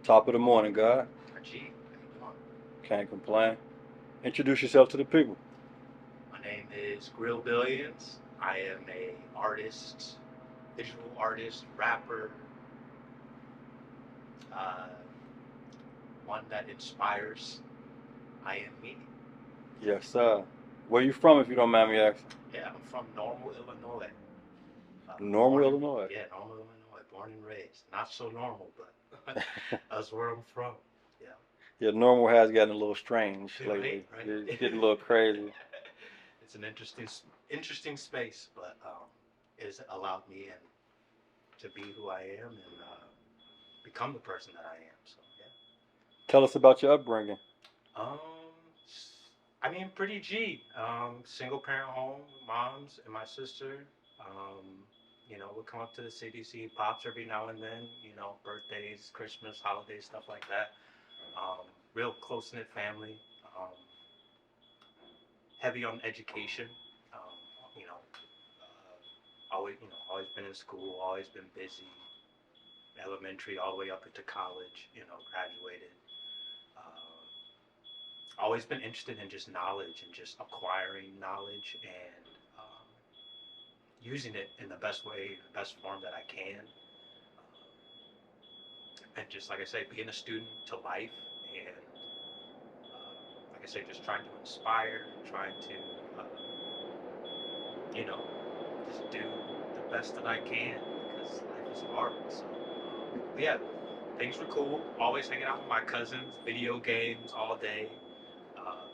Top of the morning, God. G, how you doing? Can't complain. Introduce yourself to the people. My name is Billyenz. I am a artist, visual artist, rapper, uh, one that inspires. I am me. Yes, sir. Where you from, if you don't mind me asking? Yeah, I'm from Normal, Illinois. Normal, Born, Illinois. yeah, Normal, Illinois. Born and raised. Not so normal, but that's where I'm from. Yeah. Yeah, normal has gotten a little strange Right, lately. right. It's getting a little crazy. It's an interesting space, but it's allowed me and to be who I am and become the person that I am. So yeah. Tell us about your upbringing. Um, I mean, pretty G. Single parent home, moms and my sister. Would come up to the city, see pops every now and then. Birthdays, Christmas, holidays, stuff like that. Real close knit family. Um, Heavy on education. Um, always been in school, always been busy. Elementary all the way up into college. Graduated. Uh, Always been interested in just knowledge and just acquiring knowledge and using it in the best way, the best form that I can. And just like I say, being a student to life and like I say, just trying to inspire, trying to, you know, just do the best that I can because life is hard. So, yeah, things were cool. Always hanging out with my cousins, video games all day,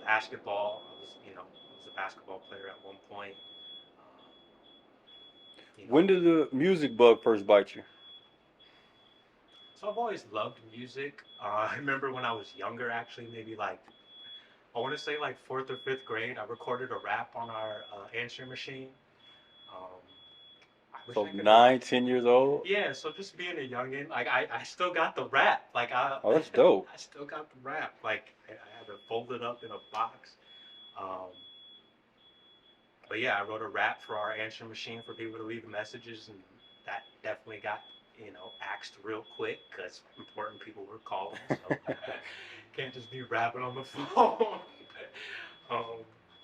basketball. I was a basketball player at one point. Um, you know, When did the music bug first bite you? so I've always loved music. I remember when I was younger, actually, maybe like I want to say like fourth or fifth grade, I recorded a rap on our answering machine. Um, I wish So I could. 9, 10 years old? Yeah, so just being a youngin, like I still got the rap. Like I Oh, that's dope. I still got the rap. Like I have it folded up in a box. Um, but yeah, I wrote a rap for our answering machine for people to leave messages, and that definitely got axed real quick because important people were calling. So can't just be rapping on the phone. um,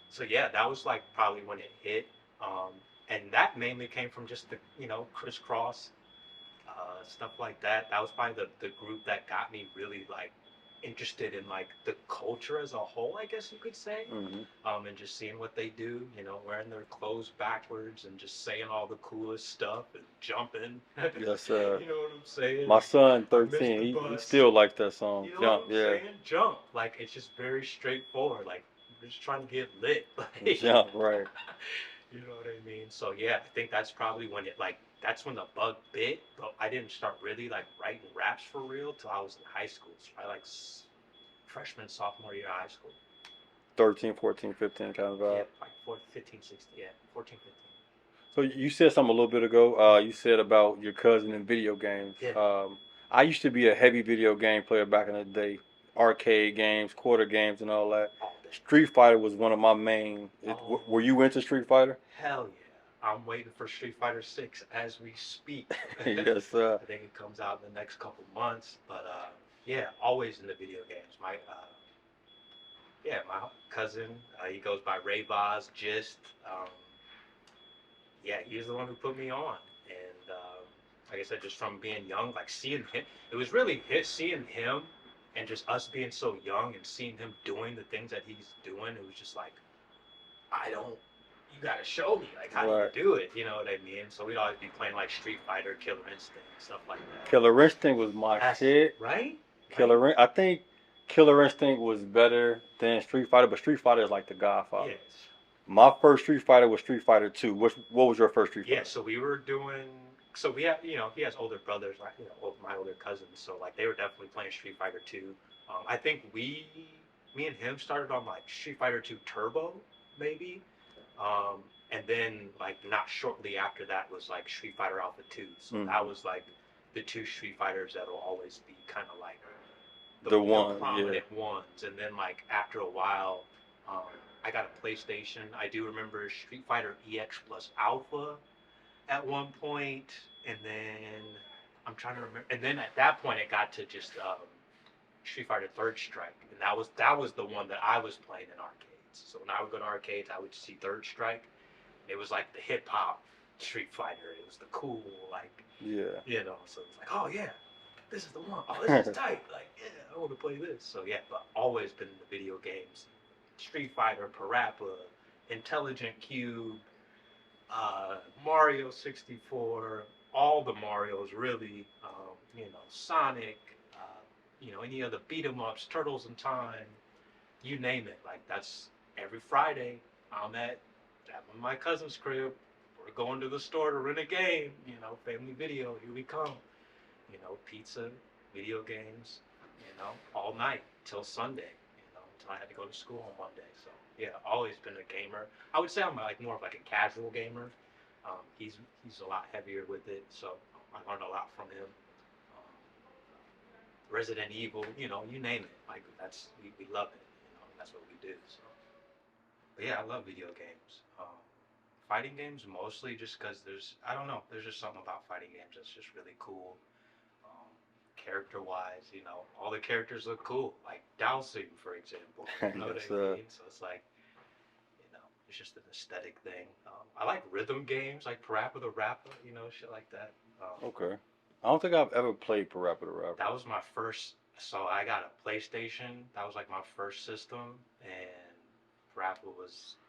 so yeah, that was like probably when it hit, um, and that mainly came from just the crisscross stuff like that. That was probably the group that got me really like interested in like the culture as a whole, I guess you could say. Hmm. And just seeing what they do, wearing their clothes backwards and just saying all the coolest stuff and jumping. Yes, sir. You know what I'm saying? My son, I missed 13, the he bus. still likes that song. You know what Jump, I'm yeah. saying? Jump. Like it's just very straightforward. Like we're just trying to get lit. Like Jump, right. you know what I mean? So yeah, I think that's probably when it like that's when the bug bit. But I didn't start really like writing raps for real till I was in high school. So probably like freshman, sophomore year of high school. 13, 14, 15 kind of Yeah, vibe. like 14, 15, 16. Yeah, 14, 15. So you said something a little bit ago. You said about your cousin and video games. Yeah. I used to be a heavy video game player back in the day. Arcade games, quarter games, and all that. All day. Street Fighter was one of my main. Oh, Were you into Street Fighter? hell yeah. I'm waiting for Street Fighter 6 as we speak. Yes, sir. I think it comes out in the next couple months. But yeah, always in the video games. My cousin, he goes by Ray Boz, Gist. Yeah, he was the one who put me on. And like I said, just from being young, like seeing him, it was really seeing him and just us being so young and seeing him doing the things that he's doing. It was just like, I don't, you gotta show me, like, how do you Right. do it? You know what I mean? So we'd always be playing like Street Fighter, Killer Instinct, stuff like that. Killer Instinct was my shit. Right? I think Killer Instinct was better than Street Fighter, but Street Fighter is like the Godfather. Yes. My first Street Fighter was Street Fighter 2. What was your first Street Yeah, Fighter? so we were doing. So we have, he has older brothers, like my older cousins. So like they were definitely playing Street Fighter 2. I think me and him started on like Street Fighter 2 Turbo, maybe, and then like not shortly after that was like Street Fighter Alpha 2. So that was like the two Street Fighters that will always be kind of like The one, prominent ones. And then like after a while, um, I got a PlayStation. I do remember Street Fighter EX plus Alpha at one point, and then I'm trying to remember. And then at that point, it got to just Street Fighter Third Strike, and that was the one that I was playing in arcades. So when I would go to arcades, I would see Third Strike. It was like the hip hop Street Fighter. It was the cool, like, Yeah. So it's like, oh yeah, this is the one. Oh, this is tight. Like, yeah, I want to play this. So yeah, but always been in the video games. Street Fighter, Parappa, Intelligent Cube, Mario 64, all the Marios really. Sonic. Any other beat 'em ups, Turtles in Time, you name it. Like that's every Friday. I'm at my cousin's crib. We're going to the store to rent a game. Family video. Here we come. Pizza, video games. All night till Sunday. Until I had to go to school on Monday. So yeah, always been a gamer. I would say I'm like more of like a casual gamer. He's a lot heavier with it, so I learned a lot from him. Um, Resident Evil, you name it. Like we love it. That's what we do. So, but yeah, I love video games. Fighting games mostly just because I don't know, there's just something about fighting games that's just really cool. Character wise, all the characters look cool. Like Dowsing, for example. You know what I mean? So it's like, it's just an aesthetic thing. I like rhythm games like Parappa the Rapper, shit like that. Okay. I don't think I've ever played Parappa the Rapper. That was my first. So I got a PlayStation. That was like my first system, and Parappa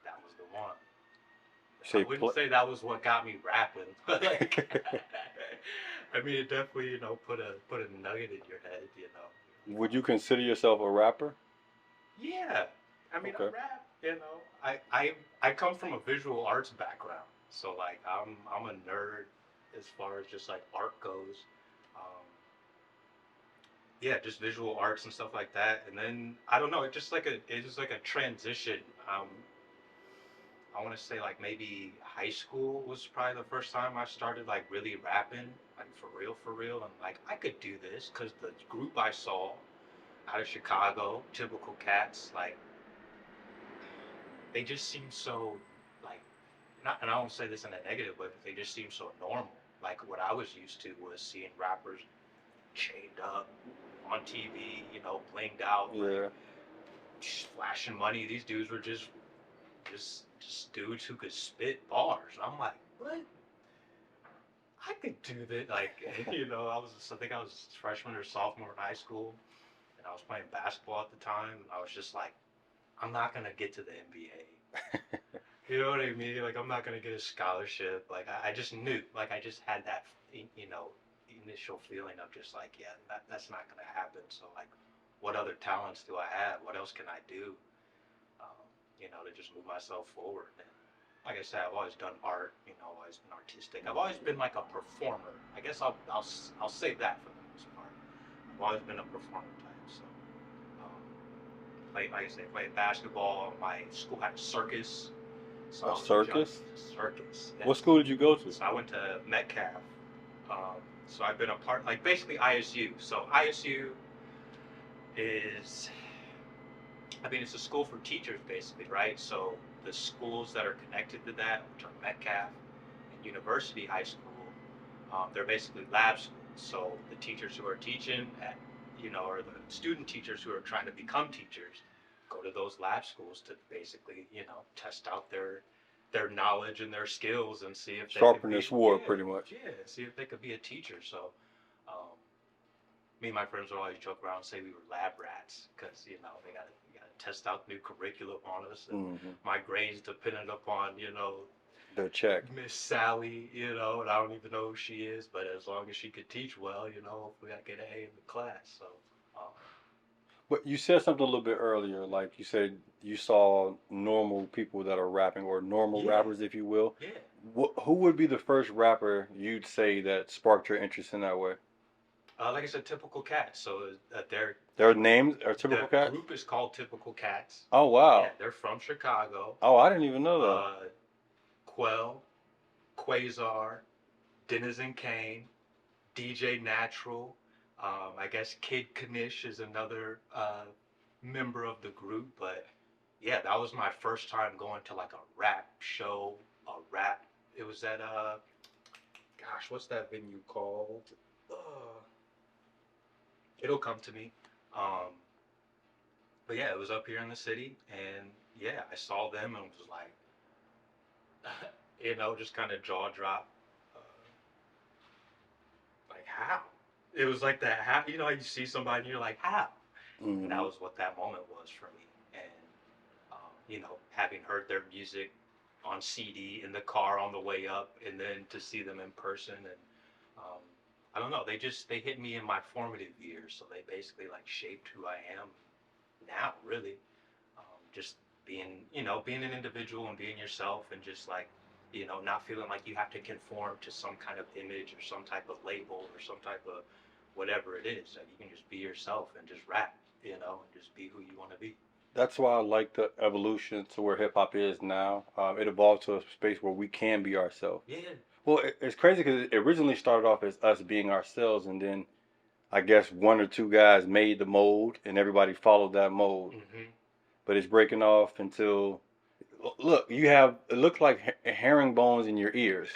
that was the one. I wouldn't say that was what got me rapping, but like, I mean, it definitely put a nugget in your head. Would you consider yourself a rapper? Yeah, I mean, okay. I rap. I come from a visual arts background, so like I'm a nerd as far as just like art goes. Yeah, just visual arts and stuff like that. And then I don't know, it's just like a transition. I want to say like maybe high school was probably the first time I started like really rapping, like for real, and like I could do this because the group I saw out of Chicago, Typical Cats, like they just seem so like not, and I don't say this in a negative way, but they just seem so normal. Like what I was used to was seeing rappers chained up on TV, blinged out, like, flashing money. These dudes were just dudes who could spit bars. And I'm like, what? I could do that. Like, I think I was freshman or sophomore in high school, and I was playing basketball at the time. And I was just like, I'm not gonna get to the NBA. You know what I mean? Like, I'm not gonna get a scholarship. Like, I just knew. Like, I just had that, initial feeling of just like, yeah, that's not gonna happen. So like, what other talents do I have? What else can I do? To just move myself forward. And like I said, I've always done art. Always been artistic. I've always been like a performer. I guess I'll say that for the most part. I've always been a performer type. So, like I say, played basketball. My school had a circus. So a circus? Circus. What school did you go to? So I went to Metcalf. So I've been a part, like basically ISU. So ISU is, I mean, it's a school for teachers basically, right? So the schools that are connected to that, which are Metcalf and University High School, they're basically lab schools. So the teachers who are teaching or the student teachers who are trying to become teachers, go to those lab schools to basically, test out their knowledge and their skills and see if they sharpen their sword, pretty much. Yeah, see if they could be a teacher. So, me and my friends would always joke around and say we were lab rats because they got to test out new curriculum on us, and my grades depended upon their check. Miss Sally, and I don't even know who she is, but as long as she could teach well, hopefully I get an A in the class. So. But you said something a little bit earlier, like you said you saw normal people that are rapping, or normal rappers, if you will. Yeah. Who would be the first rapper you'd say that sparked your interest in that way? Like I said, Typical Cats. So their names are Typical Cats? The group is called Typical Cats. Oh, wow. Yeah, they're from Chicago. Oh, I didn't even know that. Quell, Quasar, Denizen Kane, DJ Natural. I guess Kid Kanish is another member of the group, but yeah, that was my first time going to like a rap show, it was at gosh, what's that venue called? It'll come to me. Um, but yeah, it was up here in the city, and yeah, I saw them and was like, just kind of jaw drop, uh, like how? It was like that. How you see somebody and you're like how? And that Hmm. was what that moment was for me. And having heard their music on CD in the car on the way up, and then to see them in person, and um, I don't know, they hit me in my formative years, so they basically like shaped who I am now, really. Just being an individual and being yourself, and just like not feeling like you have to conform to some kind of image or some type of label or some type of whatever it is. Like you can just be yourself and just rap, and just be who you want to be. That's why I like the evolution to where hip hop is now. It evolved to a space where we can be ourselves. Yeah. Well, it's crazy because it originally started off as us being ourselves, and then I guess one or two guys made the mold, and everybody followed that mold. Hmm. But it's breaking off until look, you have it looks like herringbones in your ears.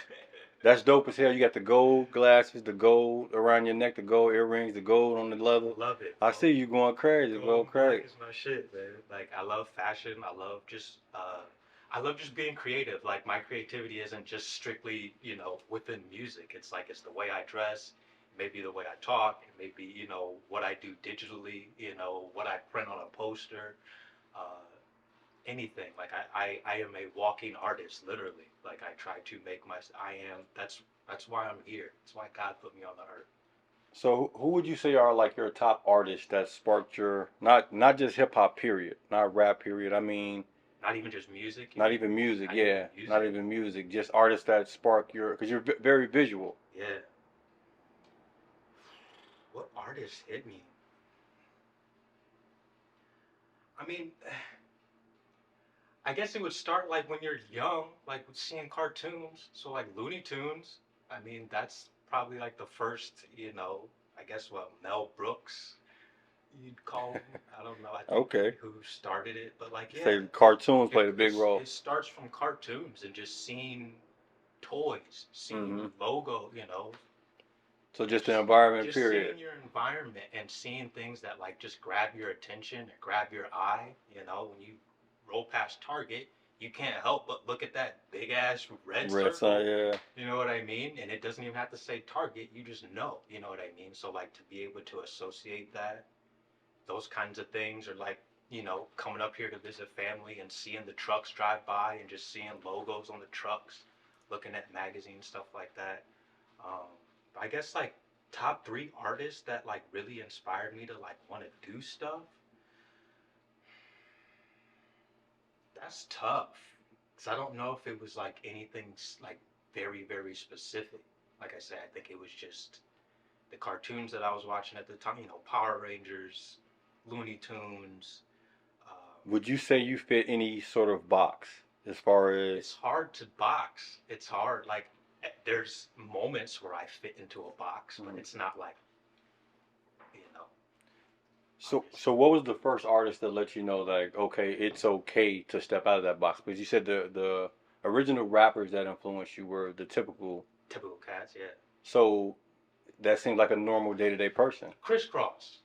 That's dope as hell. You got the gold glasses, the gold around your neck, the gold earrings, the gold on the leather. Love it, I bro. see you going crazy, Going go black crazy. is my shit, man. Like I love fashion. I love just being creative. Like my creativity isn't just strictly, within music. It's like it's the way I dress, maybe the way I talk, maybe, what I do digitally, what I print on a poster, uh, anything. Like I am a walking artist, literally. Like I try to make I am that's why I'm here. That's why God put me on the earth. So who would you say are like your top artists that sparked your not just hip hop period, not rap period. I mean, Not even just music, you not mean? even music. Not even Yeah, not music. even music. Just artists that spark your because you're very visual. Yeah. What artist hit me? I mean, I guess it would start like when you're young, like with seeing cartoons. So like Looney Tunes. I mean, that's probably like the first, I guess what Mel Brooks you'd call him. I don't know. I think Okay. who started it, but like yeah, Say cartoons it played a big it's, role. it starts from cartoons and just seeing toys, seeing Hmm. logo, So just the just environment just period. seeing your environment and seeing things that like just grab your attention and grab your eye. When you roll past Target, you can't help but look at that big ass red Red Sun, circle. yeah. You know what I mean? And it doesn't even have to say Target. You just know. You know what I mean? So like to be able to associate those kinds of things, or like coming up here to visit family and seeing the trucks drive by and just seeing logos on the trucks, looking at magazines, stuff like that. um, I guess like top three artists that like really inspired me to like want to do stuff. That's tough, because I don't know if it was like anything like very very specific. Like I said, I think it was just the cartoons that I was watching at the time. Power Rangers, Looney Tunes. Um, Would you say you fit any sort of box as far as it's hard to box. It's hard. Like there's moments where I fit into a box, but mhm. it's not like you know. I'm just So what was the first artist that let you know like okay, it's okay to step out of that box? Because you said the original rappers that influenced you were the typical. typical cats. Yeah. So that seems like a normal day to day person. Crisscross.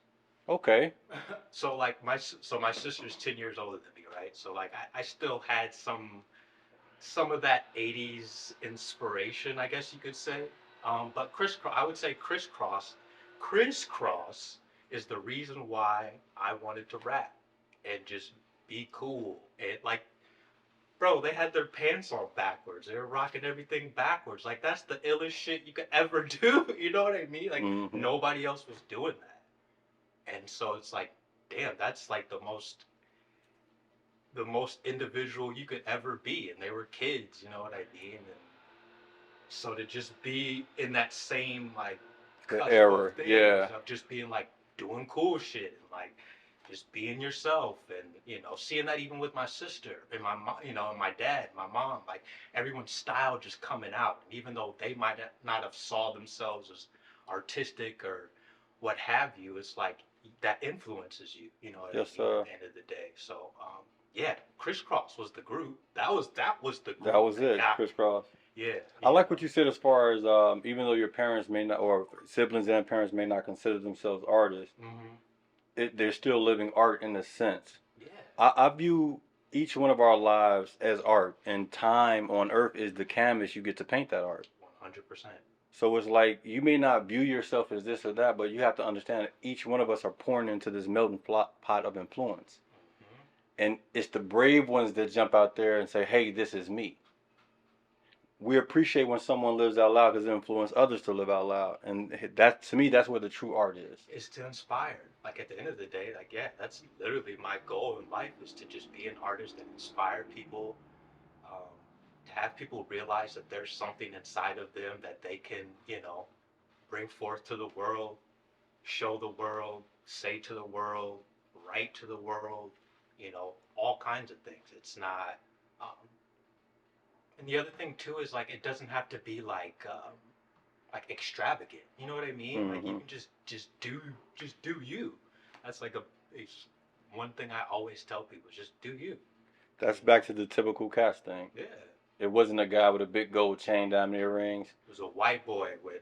Okay. So like my sister's 10 years older than me, right? So like I still had some of that 80s inspiration, I guess you could say. But crisscross, I would say crisscross is the reason why I wanted to rap and just be cool. And like, bro, they had their pants on backwards. They were rocking everything backwards. Like that's the illest shit you could ever do. You know what I mean? Like Hmm. nobody else was doing that. And so it's like, damn, that's like the most individual you could ever be. And they were kids, you know what I mean? And so to just be in that same like The cusp of error, things yeah. of just being like doing cool shit and like just being yourself, and seeing that even with my sister and my mom, and my dad, my mom, like everyone's style just coming out, and even though they might not have saw themselves as artistic or what have you, it's like that influences you, you know what I Yes, mean, at the end of the day. So yeah, Crisscross was the group. That was the that group was that it. got me. Crisscross. Yeah, I yeah. like what you said as far as even though your parents may not, or siblings and parents may not consider themselves artists, Hmm. they're still living art in a sense. Yeah. I view each one of our lives as art, and time on earth is the canvas you get to paint that art. 100%. So it's like you may not view yourself as this or that, but you have to understand that each one of us are pouring into this melting pot of influence. Hmm. And it's the brave ones that jump out there and say, hey, this is me. We appreciate when someone lives out loud because it influences others to live out loud. And that, to me, that's where the true art is. Is to inspire. Like at the end of the day, like yeah, that's literally my goal in life is to just be an artist and inspire people, um, to have people realize that there's something inside of them that they can, bring forth to the world, show the world, say to the world, write to the world, all kinds of things. It's not, um, and the other thing too is like it doesn't have to be like extravagant. You know what I mean? Like you Hmm. can just do you. That's like a one thing I always tell people: just do you. That's back to the typical cast thing. Yeah. It wasn't a guy with a big gold chain, diamond earrings. It was a white boy with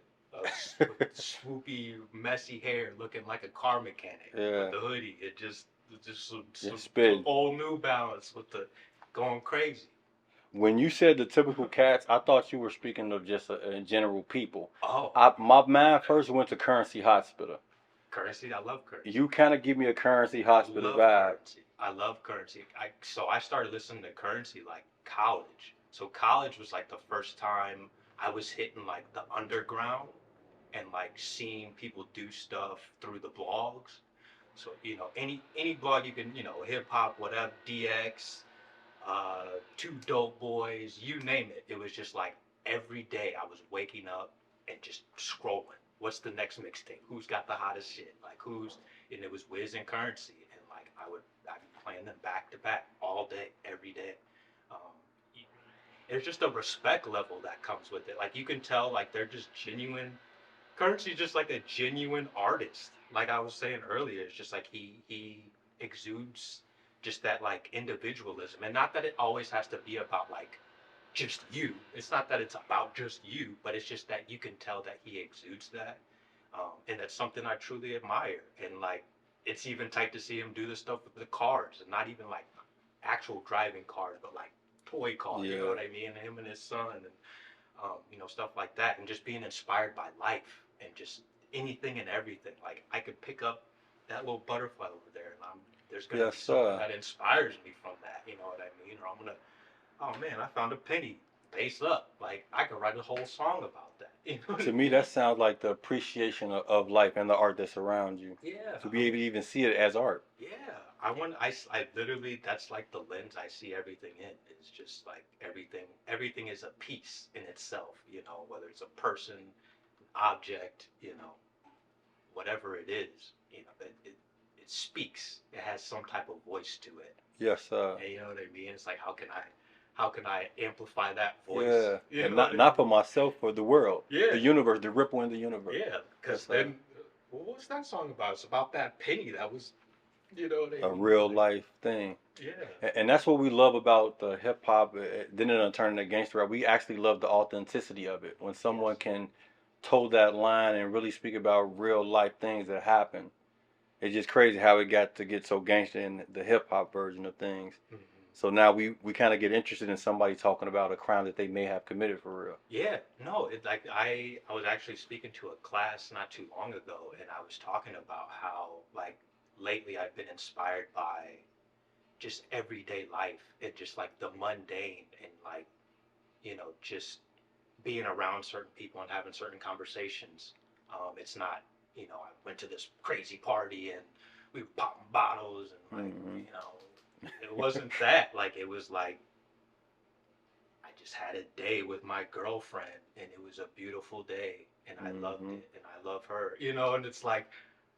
swoopy, messy hair, looking like a car mechanic with Yeah, the hoodie. It just some spitting. old New Balance with the going crazy. When you said the typical cats, I thought you were speaking of just in general people. Oh, My mind first went to Currency Hospital. Currency. I love Currency. You kind of give me a Currency I Hospital love vibe. Currency. I love Currency. I started listening to Currency like college. So college was like the first time I was hitting like the underground and like seeing people do stuff through the blogs. So any blog you can, hip hop, whatever, DX, Two Dope Boys, you name it. It was just like every day I was waking up and just scrolling. What's the next mixtape? Who's got the hottest shit? Like and it was Wiz and Currency, and like I'd be playing them back to back all day, every day. Um, there's just a respect level that comes with it. Like you can tell, like they're just genuine. Currency's just like a genuine artist. Like I was saying earlier, it's just like he exudes just that like individualism, and not that it always has to be about like just you. It's not that it's about just you, but it's just that you can tell that he exudes that, and that's something I truly admire. And like it's even tight to see him do this stuff with the cars, and not even like actual driving cars, but like toy cars. You know Yeah. what I mean? Him and his son, and stuff like that, and just being inspired by life and just anything and everything. Like I could pick up that little butterfly over there, and there's gonna be Yes, something sir. that inspires me from that. You know what I mean? Or I'm gonna, oh man, I found a penny, face up. Like I could write a whole song about that. You know what I To me, mean? that sounds like the appreciation of life and the art that surrounds you. Yeah, To be able to even see it as art. yeah. I literally, that's like the lens I see everything in. It's just like everything is a piece in itself, whether it's a person, object, whatever it is, it speaks. It has some type of voice to it. Yes, sir. And you know what I mean? It's like how can I amplify that voice? Yeah. You And know what not I not mean? for myself, for the world, Yeah, the universe, the ripple in the universe. yeah. Yes, Because sir. then, what was that song about? It's about that penny that was, you know what I A mean? real Like, life thing. yeah, And that's what we love about the hip hop. Then it turned into gangster rap. We actually love the authenticity of it. When someone yes. can toe that line and really speak about real life things that happen. It's just crazy how it got to get so gangster in the hip hop version of things. Mhm. So now we kind of get interested in somebody talking about a crime that they may have committed for real. Yeah, no, it like I was actually speaking to a class not too long ago, and I was talking about how like lately I've been inspired by just everyday life and just like the mundane and like just being around certain people and having certain conversations. It's not, I went to this crazy party and we were popping bottles and like Hmm. it wasn't that. Like it was like I just had a day with my girlfriend and it was a beautiful day and I loved Hmm. it and I love her, and it's like,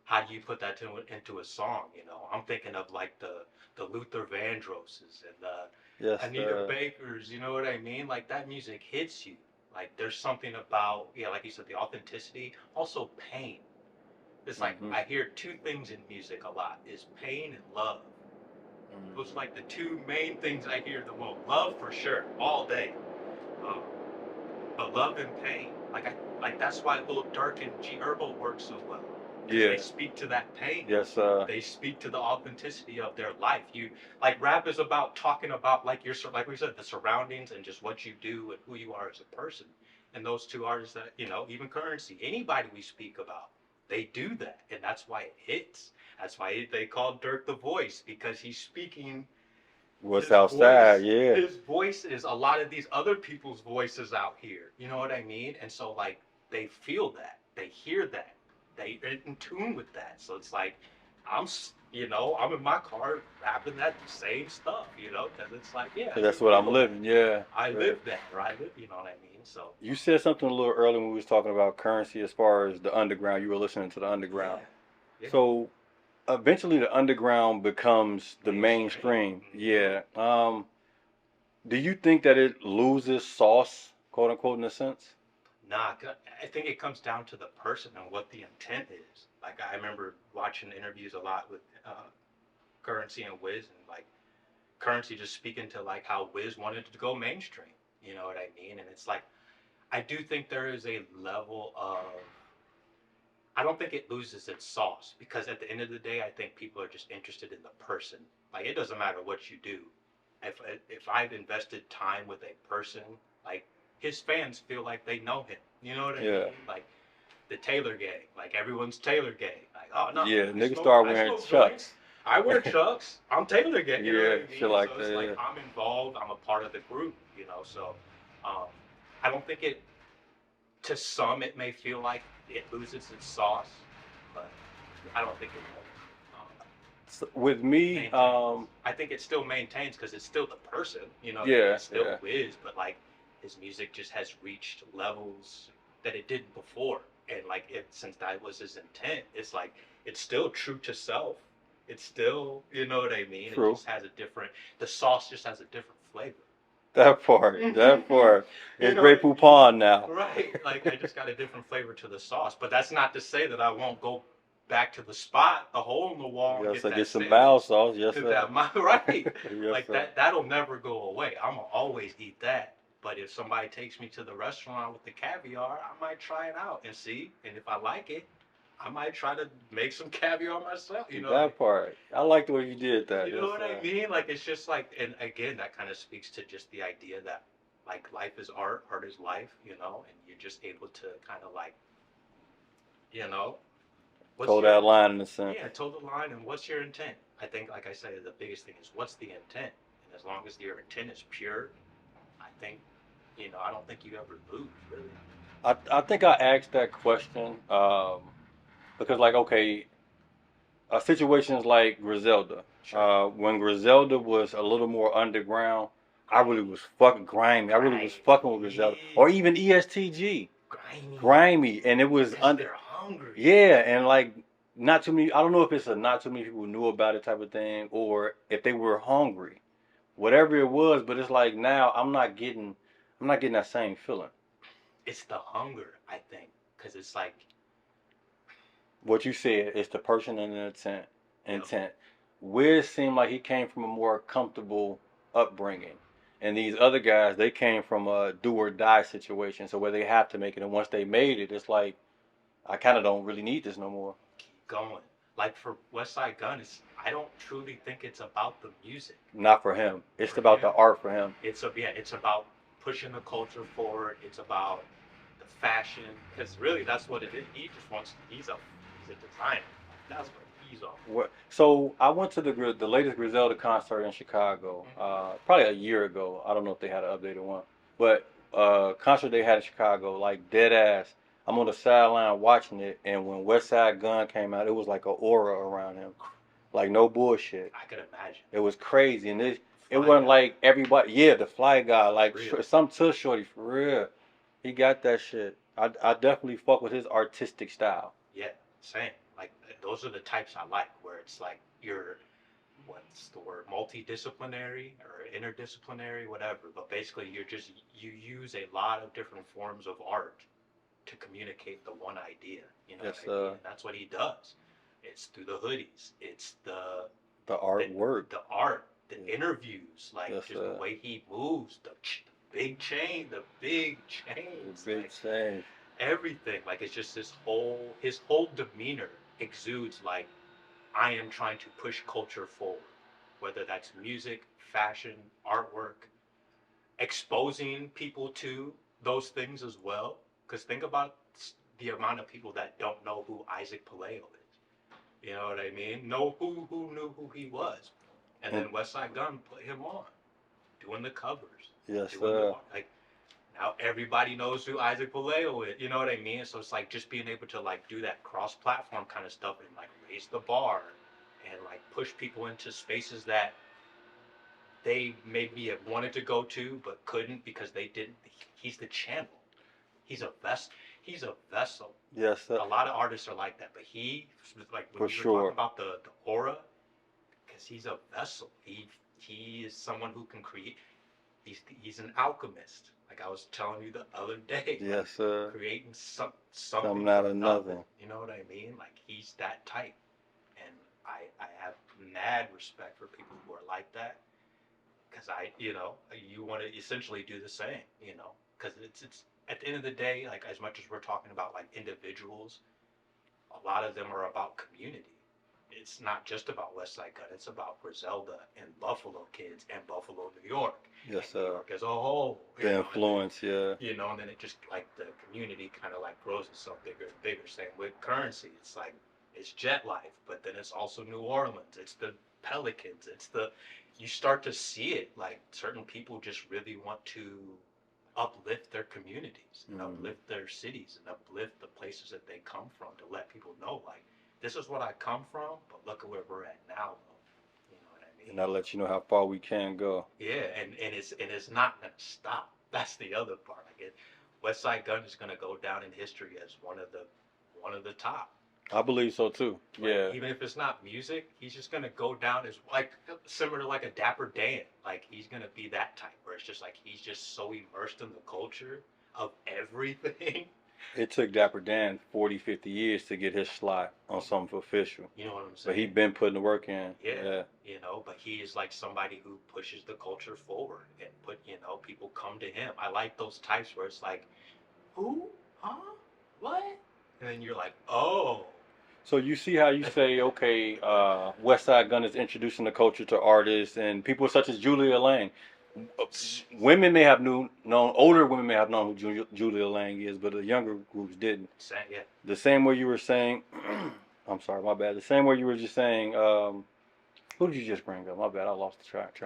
how do you put that into a song? I'm thinking of like the Luther Vandrosses and the Yes, Anita Bakers, you know what I mean? Like that music hits you. Like there's something about, yeah, like you said, the authenticity, also pain. It's like hmm I hear two things in music a lot is pain and love. Those are like the two main things I hear the most. Love for sure, all day. Um, but love and pain, like that's why Lil Durk and G Herbo work so well. because Yeah. they speak to that pain. Yes, They speak to the authenticity of their life. You like rap is about talking about like your like we said the surroundings and just what you do and who you are as a person. And those two artists that even Currency, anybody we speak about, they do that, and that's why it hits. That's why they call Dirk the Voice, because he's speaking what's his outside? voice. Yeah. His voice is a lot of these other people's voices out here. You know what I mean? And so like they feel that, they hear that, they're in tune with that. So it's like I'm in my car rapping that same stuff, because it's like, yeah, 'Cause you that's what I'm feel that. living. Yeah. I Yeah. live that, or I live, you know what I mean? So You said something a little earlier when we was talking about Currency as far as the underground. You were listening to the underground. yeah. So eventually the underground becomes the Mainstream. mainstream. Yeah. Do you think that it loses sauce, quote unquote, in a sense? Nah, I think it comes down to the person and what the intent is. Like I remember watching interviews a lot with Currency and Wiz, and like Currency just speaking to like how Wiz wanted to go mainstream. You know what I mean? And it's like I do think there is a level of, I don't think it loses its sauce, because at the end of the day, I think people are just interested in the person. Like it doesn't matter what you do. If I've invested time with a person, like his fans feel like they know him. You know what I Yeah. mean? Like the Taylor gang. Like everyone's Taylor gang. Like, oh no, Yeah. I Niggas smoke, start I wearing smoke joints. chucks. I wear chucks. I'm Taylor gang. You know what Yeah. I Shit mean? like So it's that. like Yeah. I'm involved. I'm a part of the group. So um, I don't think it. To some, it may feel like it loses its sauce, but I don't think it will. So with me, I think it still maintains because it's still the person. You know what I mean? yeah, It's still yeah. Wiz, but like his music just has reached levels that it didn't before. And like since that was his intent, it's like it's still true to self. It's still, you know what I mean? It True. just has a different. The sauce just has a different flavor. That part. That part. You It's know, Great Poupon now. right? Like I just got a different flavor to the sauce, but that's not to say that I won't go back to the spot, the hole in the wall, and Yes, I get get that some sandwich. mild sauce. Yes, Get sir. that right? Yes, Like sir. that'll never go away. I'm gonna always eat that. But if somebody takes me to the restaurant with the caviar, I might try it out and see. And if I like it, I might try to make some caviar myself. You know, That part. I like the way you did that. you Yes, know what sir. I mean? Like it's just like, and again, that kind of speaks to just the idea that like life is art, art is life, and you're just able to kind of like, you know, what's Told your, that line in a sense. yeah, toe the line, and what's your intent? I think, like I said, the biggest thing is what's the intent, and as long as your intent is pure, I think, I don't think you ever lose really. I think I asked that question because, like, okay, situations like Griselda. Sure. When Griselda was a little more underground, I really Grimy. was fucking grimy. I really was fucking with Griselda, Yeah. or even ESTG, Grimy. grimy, and it was Because they're hungry. Yeah, and like not too many. I don't know if it's a not too many people knew about it type of thing, or if they were hungry, whatever it was. But it's like now I'm not getting that same feeling. It's the hunger, I think, because it's like, What you said is the person and the intent. yep. Intent. Wiz seemed like he came from a more comfortable upbringing, and these other guys they came from a do or die situation, so where they have to make it, and once they made it, it's like I kind of don't really need this no more. Keep going. Like for West Side Gun, I don't truly think it's about the music. Not for him. It's For about him, the art for him. it's about pushing the culture forward. It's about the fashion, because really that's what it is. He just wants. He's a designer. That's what he's on. So I went to the latest Griselda concert in Chicago, probably a year ago. I don't know if they had an updated one, but concert they had in Chicago, like dead ass. I'm on the sideline watching it, and when West Side Gun came out, it was like an aura around him, like no bullshit. I could imagine. It was crazy, and it Fly wasn't Guy. like everybody. Yeah, the fly guy, like Real. some to shorty for real. He got that shit. I definitely fuck with his artistic style. Yeah, same. Like those are the types I like, where it's like you're, what's the word, multidisciplinary or interdisciplinary, whatever. But basically, you use a lot of different forms of art to communicate the one idea. You know Yes, what I mean? And that's what he does. It's through the hoodies. It's the artwork, the art, the interviews, like yes, just the way he moves, the big chain, the big chains, big like change. everything. Like it's just his whole demeanor exudes like I am trying to push culture forward, whether that's music, fashion, artwork, exposing people to those things as well. Because think about the amount of people that don't know who Isaac Paleo is. You know what I mean? Know who knew who he was, and And then West Side Gun put him on, doing the covers, yes, doing the like. Now everybody knows who Isaac Paleo is. You know what I mean? So it's like just being able to like do that cross-platform kind of stuff and like raise the bar and like push people into spaces that they maybe have wanted to go to but couldn't because they didn't. He's the channel. He's a vessel. He's a vessel. yes, A lot of artists are like that, but he, like when for you were talking sure. about the aura, because he's a vessel. He is someone who can create. He's an alchemist. Like I was telling you the other day, like Yes, sir. creating something Coming out of from nothing. nothing. You know what I mean? Like he's that type, and I have mad respect for people who are like that because you want to essentially do the same, because it's at the end of the day, like as much as we're talking about like individuals, a lot of them are about community. It's not just about West Side Gun. It's about Griselda and Buffalo kids and Buffalo, New York, Yes, and New sir. York as a whole. The influence, yeah. And then it just like the community kind of like grows itself bigger and bigger. Same with currency. It's like it's Jet Life, but then it's also New Orleans. It's the Pelicans. You start to see it like certain people just really want to uplift their communities and uplift their cities and uplift the places that they come from to let people know like this is what I come from, but look at where we're at now. You know what I mean? And that lets you know how far we can go. Yeah, and it's not gonna stop. That's the other part. Like West Side Gun is gonna go down in history as one of the top. I believe so too. Like, Yeah. even if it's not music, he's just gonna go down as like similar to like a Dapper Dan. Like he's gonna be that type where it's just like he's just so immersed in the culture of everything. It took Dapper Dan 40, 50 years to get his slot on something official. You know what I'm But saying? he been putting the work in. Yeah. But he is like somebody who pushes the culture forward and people come to him. I like those types where it's like, who? Huh? What? And then you're like, oh. So you see how you say, okay, West Side Gun is introducing the culture to artists and people such as Julia Lang. Women may have older women may have known who Julia Lang is, but the younger groups didn't. Yeah. The same way you were saying, I'm sorry, my bad. The same way you were just saying, who did you just bring up? My bad, I lost the track.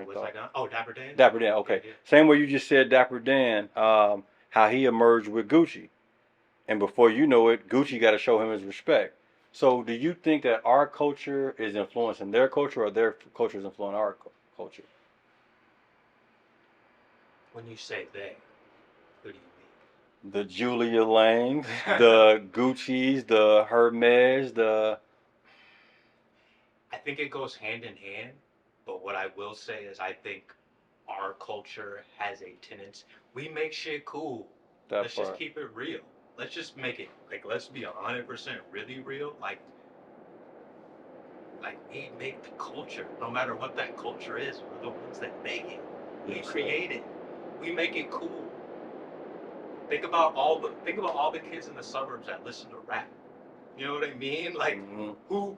Oh, Dapper Dan? Dapper Dan, okay. Yeah. Same way you just said Dapper Dan, how he emerged with Gucci. And before you know it, Gucci got to show him his respect. So do you think that our culture is influencing their culture or their culture is influencing our culture? When you say they, who do you mean? The Julia Langs, the Gucci's, the Hermes, I think it goes hand in hand, but what I will say is I think our culture has a tendency. We make shit cool. Let's just keep it real. Let's just make it like let's be 100% really real. Like we make the culture, no matter what that culture is. We're the ones that make it. We create it. We make it cool. Think about all the kids in the suburbs that listen to rap. You know what I mean? Like who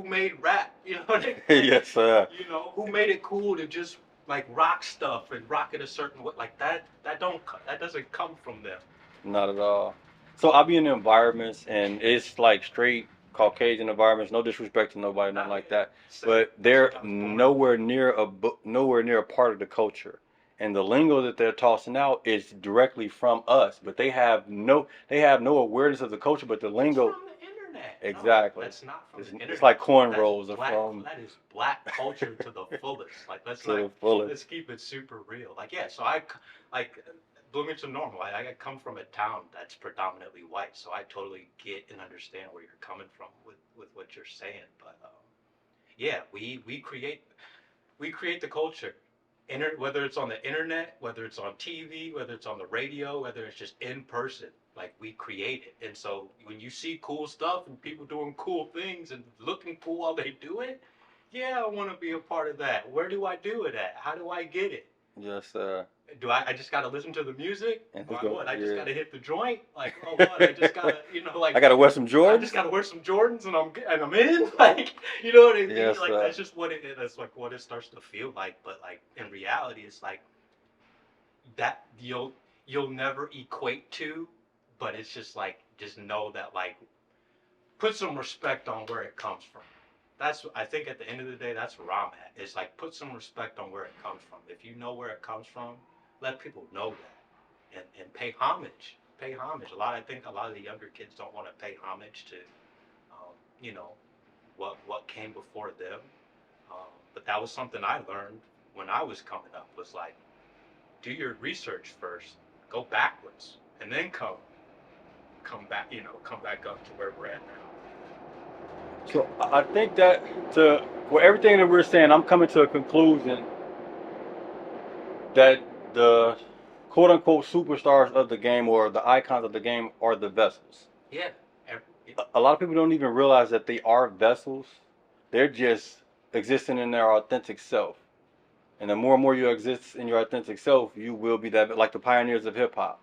made rap? You know what I mean? Yes, sir. Who made it cool to just like rock stuff and rock it a certain way like that? That doesn't come from them. Not at all. So I'll be in environments and it's like straight Caucasian environments. No disrespect to nobody, nothing like that. But they're nowhere near a part of the culture. And the lingo that they're tossing out is directly from us. But they have no awareness of the culture. But the lingo. It's from the internet. Exactly. No, that's not from the internet. It's like cornrows are from. That is black culture to the fullest. Like let's keep it super real. Like yeah. So I like. Bloomington normal. I come from a town that's predominantly white, so I totally get and understand where you're coming from with what you're saying. But yeah, we create the culture, whether it's on the internet, whether it's on TV, whether it's on the radio, whether it's just in person. Like we create it, and so when you see cool stuff and people doing cool things and looking cool while they do it, yeah, I want to be a part of that. Where do I do it at? How do I get it? Yes, sir. do I just gotta listen to the music? And Or let's go. what? I just Yeah. gotta hit the joint? Like, oh what? I just gotta, like I gotta wear some I Jordans. just gotta wear some Jordans and I'm in. Like, you know what I mean? Yes, Like that's just what it is. That's like what it starts to feel like. But like in reality, it's like that you'll never equate to. But it's just like just know that like put some respect on where it comes from. That's I think at the end of the day, that's where I'm at. It's like put some respect on where it comes from. If you know where it comes from, let people know that and pay homage. Pay homage. I think a lot of the younger kids don't want to pay homage to, you know, what came before them. But that was something I learned when I was coming up. Was like do your research first, go backwards, and then come back. Come back up to where we're at now. So I think that for everything that we're saying, I'm coming to a conclusion that the quote unquote superstars of the game or the icons of the game are the vessels. Yeah. A lot of people don't even realize that they are vessels. They're just existing in their authentic self. And the more and more you exist in your authentic self, you will be that, like the pioneers of hip hop.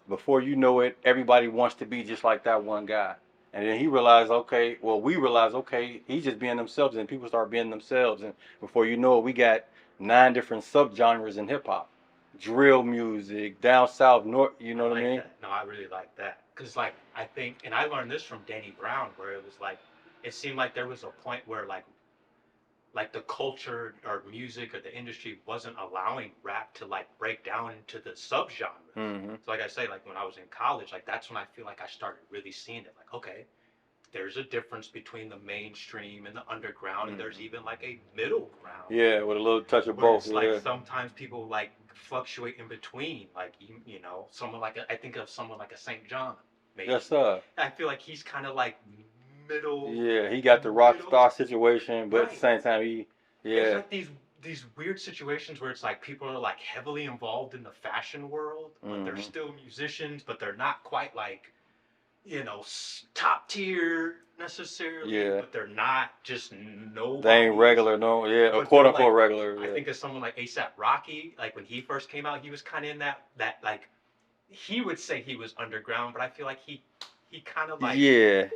Before you know it, everybody wants to be just like that one guy. And then he realized, okay, well, we realized, okay, he's just being themselves, and people start being themselves. And before you know it, we got 9 different subgenres in hip hop, drill music, down south, north. You know what I like mean? that. No, I really like that because like I think, and I learned this from Danny Brown, where it was like it seemed like there was a point where like the culture or music or the industry wasn't allowing rap to like break down into the subgenres. Mm-hmm. So like I say, like when I was in college, like that's when I feel like I started really seeing it. Like okay, there's a difference between the mainstream and the underground, and there's even like a middle ground. Yeah, with a little touch of Where both. it's Yeah. like sometimes people like fluctuate in between. Like someone like I think of someone like a Saint John. Maybe. Yes, sir. I feel like he's kind of like middle. Yeah, he got the rock middle. star situation, but at the Right. same time, he It's like these weird situations where it's like people are like heavily involved in the fashion world, but they're still musicians, but they're not quite like top tier necessarily. Yeah. But they're not just no. They ain't regular, no. Yeah, But quote they're, unquote like, regular. I Yeah. think of someone like ASAP Rocky. Like when he first came out, he was kind of in that like he would say he was underground, but I feel like he kind of like Yeah.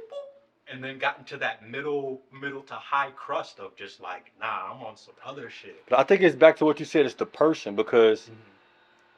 and then got into that middle to high crust of just like nah, I'm on some other shit. But I think it's back to what you said. It's the person because,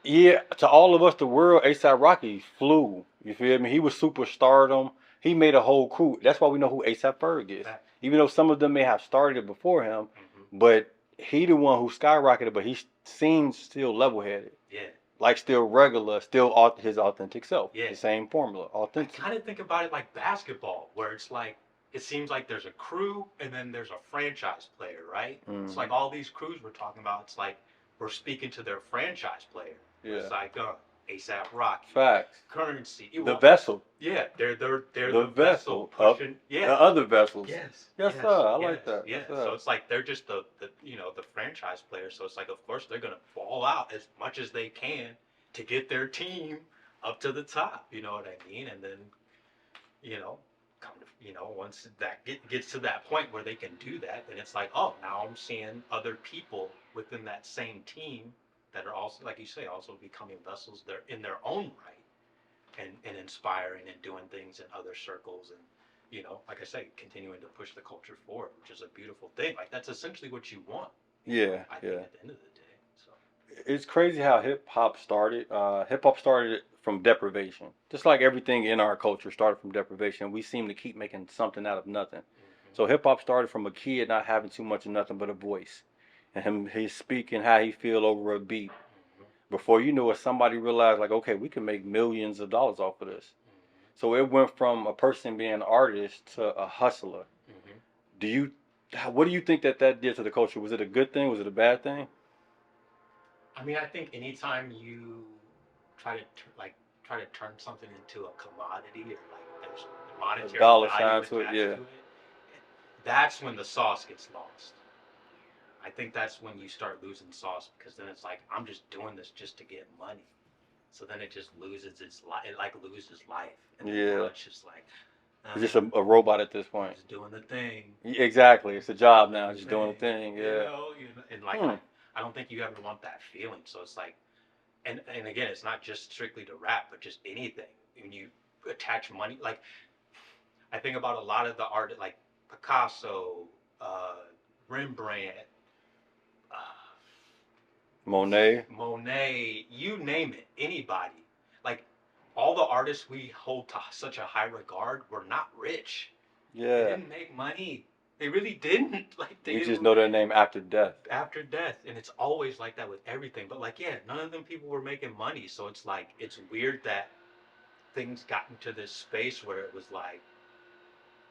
yeah, to all of us, the world, ASAP Rocky flew. You feel me? He was superstardom. He made a whole crew. That's why we know who ASAP Ferg is. Even though some of them may have started before him, but he the one who skyrocketed. But he seems still level-headed. Yeah. Like still regular, still his authentic self. Yeah. The same formula, authentic. I kind of think about it like basketball, where it's like it seems like there's a crew and then there's a franchise player, right? It's like all these crews we're talking about. It's like we're speaking to their franchise player. Yeah. It's like ASAP Rocky. Facts. Currency. The vessel. Yeah, they're the vessel pushing. Yeah. The other vessels. Yes. Yes, sir. I like that. Yeah. Yes, So it's like they're just the franchise player. So it's like of course they're gonna fall out as much as they can to get their team up to the top. You know what I mean? And then once that gets to that point where they can do that, then it's like, oh, now I'm seeing other people within that same team that are also, like you say, also becoming vessels. They're in their own right and inspiring and doing things in other circles and like I say, continuing to push the culture forward, which is a beautiful thing. Like that's essentially what you want. Yeah, I think at the end of the day. So it's crazy how hip hop started. Hip hop started from deprivation, just like everything in our culture started from deprivation. We seem to keep making something out of nothing. So hip hop started from a kid not having too much of nothing but a voice, and he's speaking how he feel over a beat. Before you know it, somebody realized like, okay, we can make millions of dollars off of this. So it went from a person being an artist to a hustler. What do you think that did to the culture? Was it a good thing? Was it a bad thing? I mean, I think anytime you try to turn something into a commodity or like there's monetary dollar value sign attached to it, yeah. That's when the sauce gets lost. I think that's when you start losing sauce because then it's like I'm just doing this just to get money. So then it just loses its life. It like loses life. And then it's just like it's just a robot at this point. Just doing the thing. Exactly. It's a job now. Just doing the thing. Yeah. And like I don't think you ever want that feeling. So it's like and again, it's not just strictly to rap, but just anything. When you attach money, like I think about a lot of the art, like Picasso, uh, Rembrandt, uh, Monet. Monet, you name it, anybody. Like all the artists we hold to such a high regard were not rich. They Yeah. didn't make money. They really didn't. Like they We just didn't know their name after death. after death, and it's always like that with everything. But like, yeah, none of them people were making money, so it's like it's weird that things got into this space where it was like,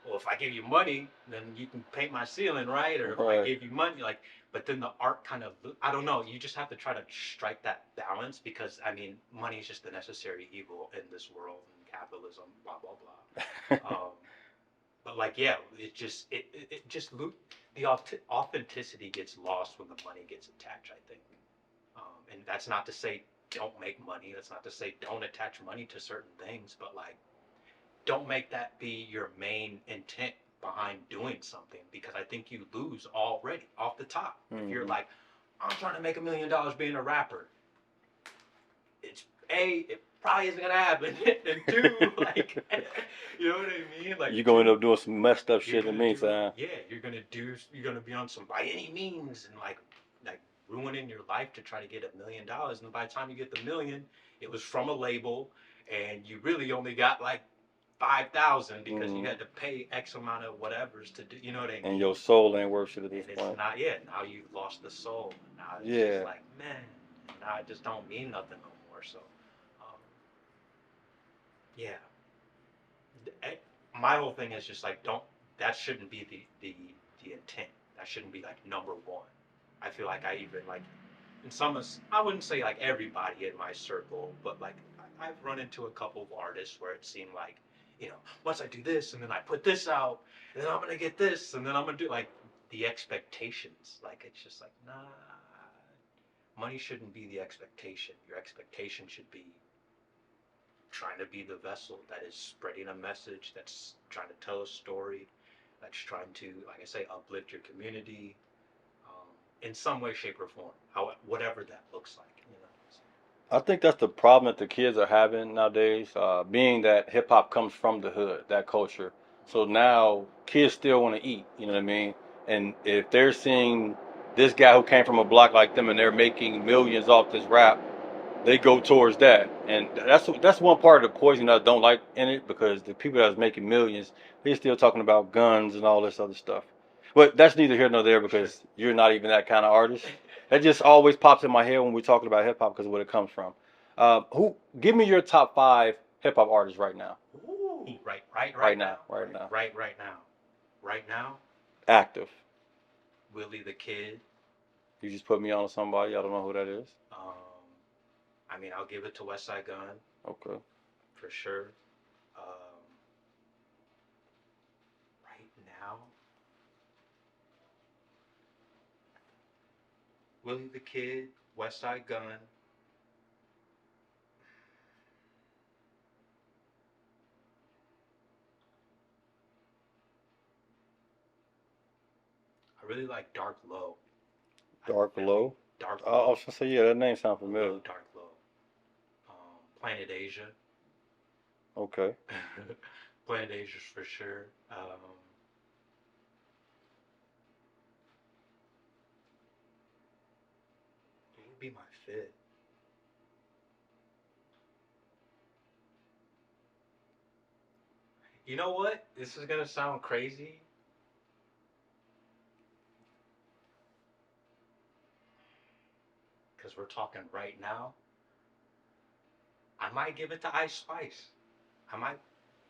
well, if I give you money, then you can paint my ceiling, right? Or if I Right. give you money, like, but then the art kind of, I don't know. You just have to try to strike that balance because I mean, money is just the necessary evil in this world and capitalism, blah blah blah. But like, yeah, it just the authenticity gets lost when the money gets attached. I think, and that's not to say don't make money. That's not to say don't attach money to certain things, but like don't make that be your main intent behind doing something because I think you lose already off the top. If you're like, I'm trying to make $1 million being a rapper, it's it probably isn't gonna happen, and two, like, you know what I mean? Like You're gonna end up doing some messed up shit in the gonna do, meantime. yeah, you're gonna be on some by any means and like ruining your life to try to get $1 million, and by the time you get the million, it was from a label, and you really only got like 5,000 because you had to pay X amount of whatever's to do. You know what I mean? And your soul ain't worth shit at And this it's point. not. Yeah, now you've lost the soul. Now it's Yeah. just like, man, now I just don't mean nothing no more. So, um, yeah. My whole thing is just like, don't. That shouldn't be the intent. That shouldn't be like number one. I feel like I even like in some, I wouldn't say like everybody in my circle, but like I've run into a couple of artists where it seemed like, once I do this and then I put this out, and then I'm gonna get this, and then I'm gonna do like the expectations. Like it's just like, nah, money shouldn't be the expectation. Your expectation should be trying to be the vessel that is spreading a message, that's trying to tell a story, that's trying to, like I say, uplift your community, in some way, shape, or form, whatever that looks like. I think that's the problem that the kids are having nowadays, being that hip hop comes from the hood, that culture. So now kids still want to eat, you know what I mean? And if they're seeing this guy who came from a block like them and they're making millions off this rap, they go towards that. And that's one part of the poison that I don't like in it because the people that's making millions, they're still talking about guns and all this other stuff. But that's neither here nor there because you're not even that kind of artist. That just always pops in my head when we're talking about hip hop because of where it comes from. Who? Give me your top 5 hip hop artists right now. Ooh, right now, Right now. right now, right now. Active. Willie the Kid. You just put me on to somebody. I don't know who that is. I mean, I'll give it to West Side Gun. Okay. For sure. Um, right now, Willie the Kid, West Side Gun. I really like Dark Low. Dark Low. Dark I Low. was gonna say yeah, that name sounds familiar. Dark Low. Planet Asia. Okay. Planet Asia's for sure. Who would be my fit? You know what? This is gonna sound crazy. Because we're talking right now. I might give it to Ice Spice. I might.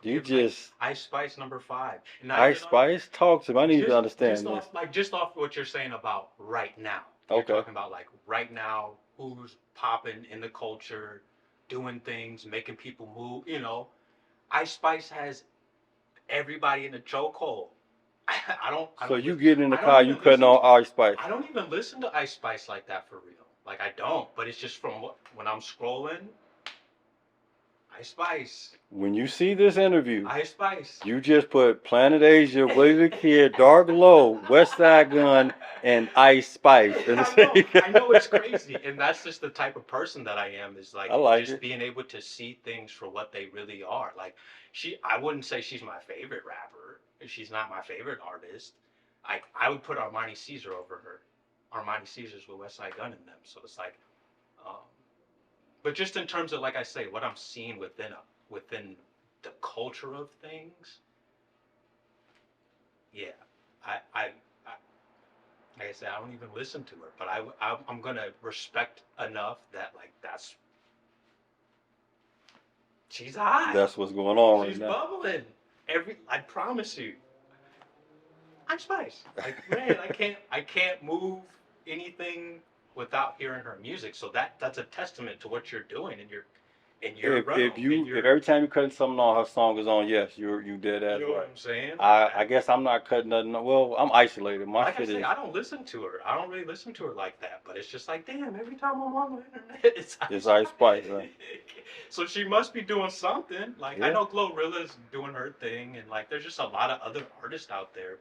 You just Ice Spice #5. Now, Ice Spice, talk to me. I need to understand this. Just off what you're saying about right now. Okay. You're talking about like right now, who's popping in the culture, doing things, making people move. Ice Spice has everybody in the chokehold. So you get in the car, you cutting on Ice Spice. I don't even listen to Ice Spice like that for real. Like I don't, but it's just from when I'm scrolling. Ice Spice. When you see this interview, Ice Spice. you just put Planet Asia, Willie the Kid, Dark Low, West Side Gun, and Ice Spice. I know it's crazy, and that's just the type of person that I am. Is like I like just it. being able to see things for what they really are. Like I wouldn't say she's my favorite rapper. She's not my favorite artist. I would put Armani Caesar over her. Armani Caesar's with West Side Gun in them, so it's like, um, but just in terms of like I say, what I'm seeing within the culture of things, yeah, I like I said, I don't even listen to her, but I'm gonna respect enough that like she's hot. That's what's going on She's right now. bubbling. I promise you, I'm Spice. Like man, I can't move anything without hearing her music. So that's a testament to what you're doing in your realm. If every time you cut something on, her song is on, yes, you did You that know right. what I'm saying? I guess I'm not cutting nothing. Well, I'm isolated. My Like I shit say, is I don't listen to her. I don't really listen to her like that. But it's just like, damn, every time I'm on the internet, it's Ice Spice, right? So she must be doing something. Like I Yeah. know Glorilla's doing her thing, and like there's just a lot of other artists out there.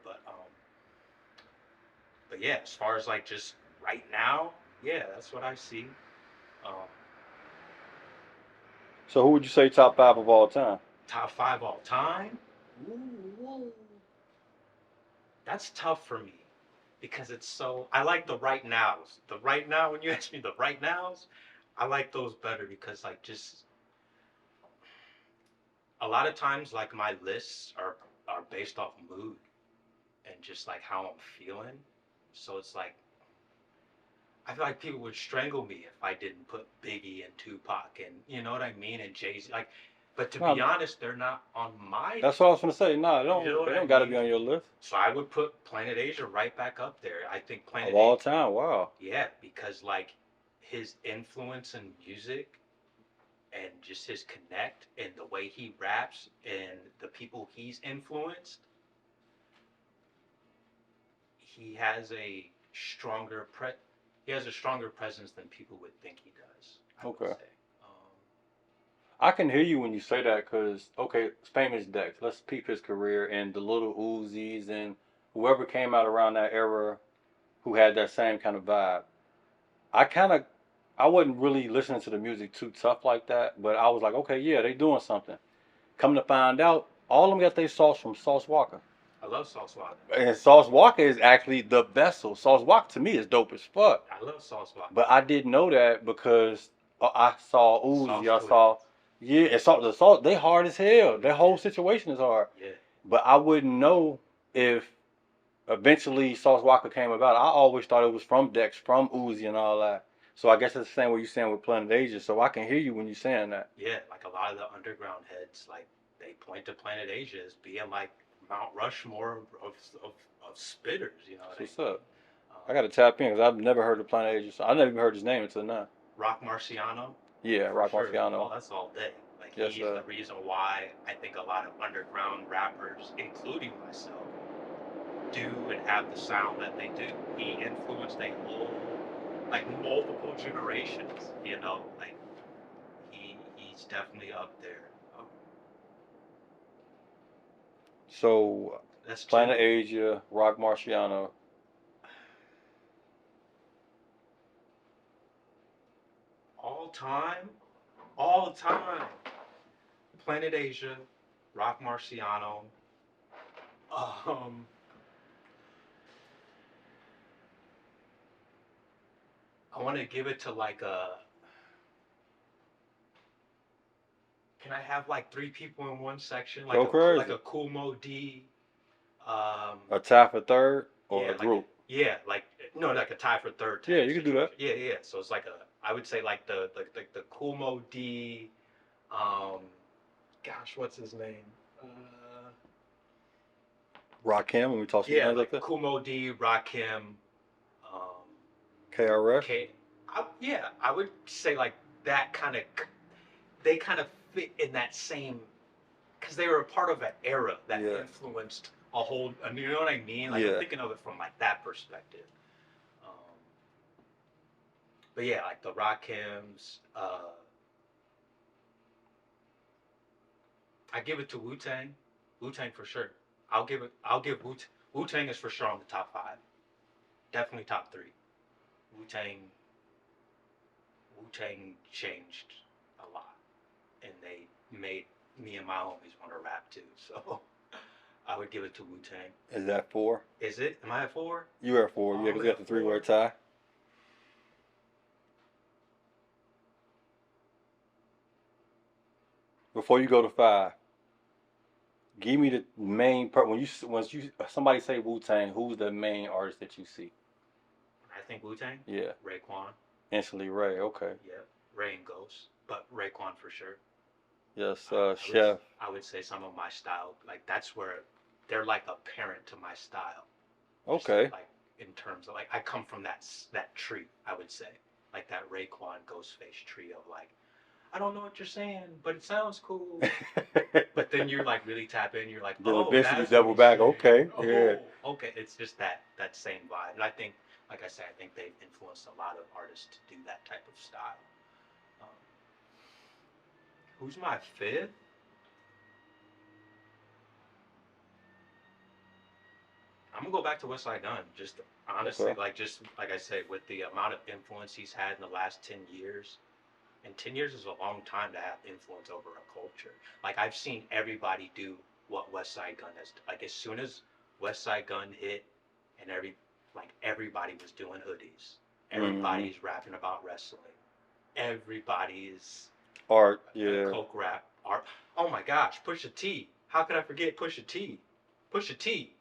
But yeah, as far as like just right now, yeah, that's what I see. Um, So who would you say top five of all time? Top five all time. Ooh, that's tough for me because it's so. I like the right nows. The right now, when you ask me the right nows, I like those better because like just a lot of times like my lists are based off mood and just like how I'm feeling. So it's like I feel like people would strangle me if I didn't put Biggie and Tupac and you know what I mean and Jay-Z. Like, but to be No, honest, they're not on my. that's what I was gonna say. No, You know they what I don't got to mean? be on your list So I would put Planet Asia right back up there. I think of Planet all Asia, time. Wow. yeah, because like his influence in music and just his connect and the way he raps and the people he's influenced, he has a stronger he has a stronger presence than people would think he does. I would Okay. say. Um, I can hear you when you say that because, okay, famous Dex. Let's peep his career and the little Uzis and whoever came out around that era who had that same kind of vibe. I kind of, I wasn't really listening to the music too tough like that, but I was like, okay, yeah, they doing something. Come to find out, all of them got their sauce from Sauce Walker. I love Sauce Walker. And Sauce Walker is actually the vessel. Sauce Walker to me is dope as fuck. I love Sauce Walker. But I didn't know that because I saw Sauce Uzi, I saw, yeah, and the Sauce, they hard as hell. Their whole situation is hard. Yeah. But I wouldn't know if eventually Sauce Walker came about. I always thought it was from Dex, from Uzi and all that. So I guess it's the same way you're saying with Planet Asia. So I can hear you when you're saying that. Yeah, like a lot of the underground heads, like they point to Planet Asia as being like Mount Rushmore of spitters. You know what I What's mean? up? I got to tap in because I've never heard of Planet Asia. So I never even heard his name until now. Rock Marciano. Yeah, For Rock sure. Marciano. Oh, that's all day. Like Yes, he's sir. the reason why I think a lot of underground rappers, including myself, do and have the sound that they do. He influenced a whole, like multiple generations. You know, like he's definitely up there. So That's Planet two. Asia, Rock Marciano. All time, all time. Planet Asia, Rock Marciano. Um, I want to give it to like a. Can I have like three people in one section, Go like crazy. a Cool Mo D? A tie for third or Yeah, a group. like no, like a tie for third type Yeah, of you can do situation. that. Yeah, yeah. So it's like I would say like the Cool Mo D. Um, gosh, what's his name? Rakim when we toss some Yeah, names up like there. Cool Mo D, Rakim, um, KRS. yeah, I would say like that kind of they kind of fit in that same because they were a part of an era that Yeah. influenced a whole. You know what I mean? Like I'm Yeah. thinking of it from like that perspective. Um, but yeah, like the Rakims, I give it to Wu Tang. Wu Tang for sure. I'll give Wu Tang is for sure on the top five. Definitely top three. Wu Tang. Wu Tang changed a lot, and they made me and my homies want to rap too. So I would give it to Wu Tang. Is that 4? Is it? Am I at four? You are at 4. Oh, Yeah, I'm because you got at the 3 four. word tie. Before you go to 5, give me the main part. Once you somebody say Wu Tang, who's the main artist that you see? I think Wu Tang. Yeah, Raekwon. instantly Ray. Okay. Yep. Ray and Ghost, but Raekwon for sure. Yes, I would Chef. I would say some of my style, like that's where they're like a parent to my style. Just Okay. like in terms of like I come from that tree, I would say. Like that Raekwon Ghostface trio. Like I don't know what you're saying, but it sounds cool. But then you like really tap in, you're like, Then oh, eventually that's what double he's back. saying. Okay. Yeah. Oh, okay. It's just that same vibe. And I think, like I said, I think they've influenced a lot of artists to do that type of style. Um, who's my fifth? I'm gonna go back to West Side Gun. Just honestly, Okay. just like I said, with the amount of influence he's had in the last 10 years, and 10 years is a long time to have influence over a culture. Like I've seen everybody do what West Side Gun has. Like as soon as West Side Gun hit, and everybody was doing hoodies. Hmm. Everybody's rapping about wrestling. Everybody is Art. a Yeah. coke rap art. Oh my gosh, Pusha T. How could I forget Pusha T? Pusha T.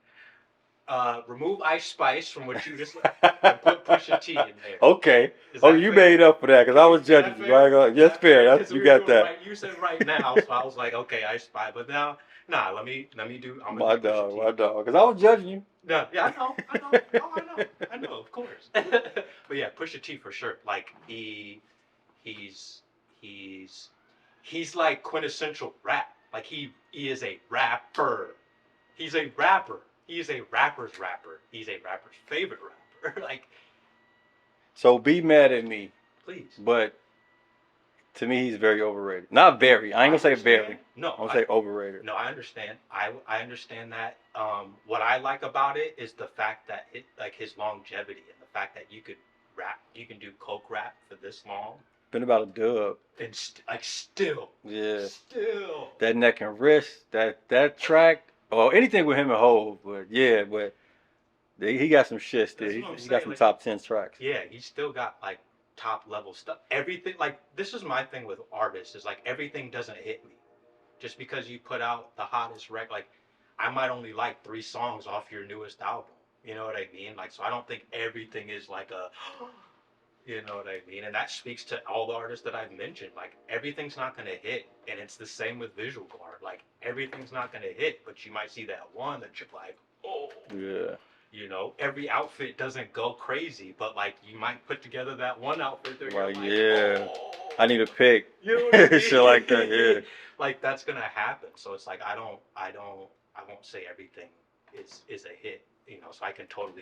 Remove Ice Spice from what you just and put Pusha T in there. Okay. Is Oh, that you fair? made up for that because I was Is judging that you. fair? Yes, fair. That's, Because you we were got doing that. right. You said right now, so I was like, okay, Ice Spice. But now, nah. Let me do. I'm gonna My do Pusha dog. T. My dog. Because I was judging you. No, yeah, I know, I know, oh, I know, of course. But yeah, Pusha T for sure. Like he's he's he's like quintessential rap. Like he is a rapper. He's a rapper. He is a rapper's rapper. He's a rapper's favorite rapper. Like, So be mad at me, please. but to me he's very overrated. Not very. I ain't gonna say very. No, I'm gonna say overrated. no, I understand. I understand that. What I like about it is the fact that like his longevity and the fact that you could rap, you can do coke rap for this long, Been about a dub. and like still, Yeah. still. That neck and wrist. That track. Well, anything with him and Hove, but yeah, but he got some shit still. That's what I'm He got saying. some Like, top 10 tracks. yeah, he's still got like top level stuff. Everything like this is my thing with artists is like everything doesn't hit me. Just because you put out the hottest record, like I might only like 3 songs off your newest album. You know what I mean? Like, so I don't think everything is like a, you know what I mean? And that speaks to all the artists that I've mentioned. Like, everything's not gonna hit, and it's the same with visual art. Like, everything's not gonna hit, but you might see that one that you're like, oh, Yeah. you know, every outfit doesn't go crazy, but like you might put together that one outfit that you're Like, like, yeah. oh, I need a pick. you know what I mean? Shit like that, yeah. Like that's gonna happen. So it's like I won't say everything is a hit. You know, so I feel you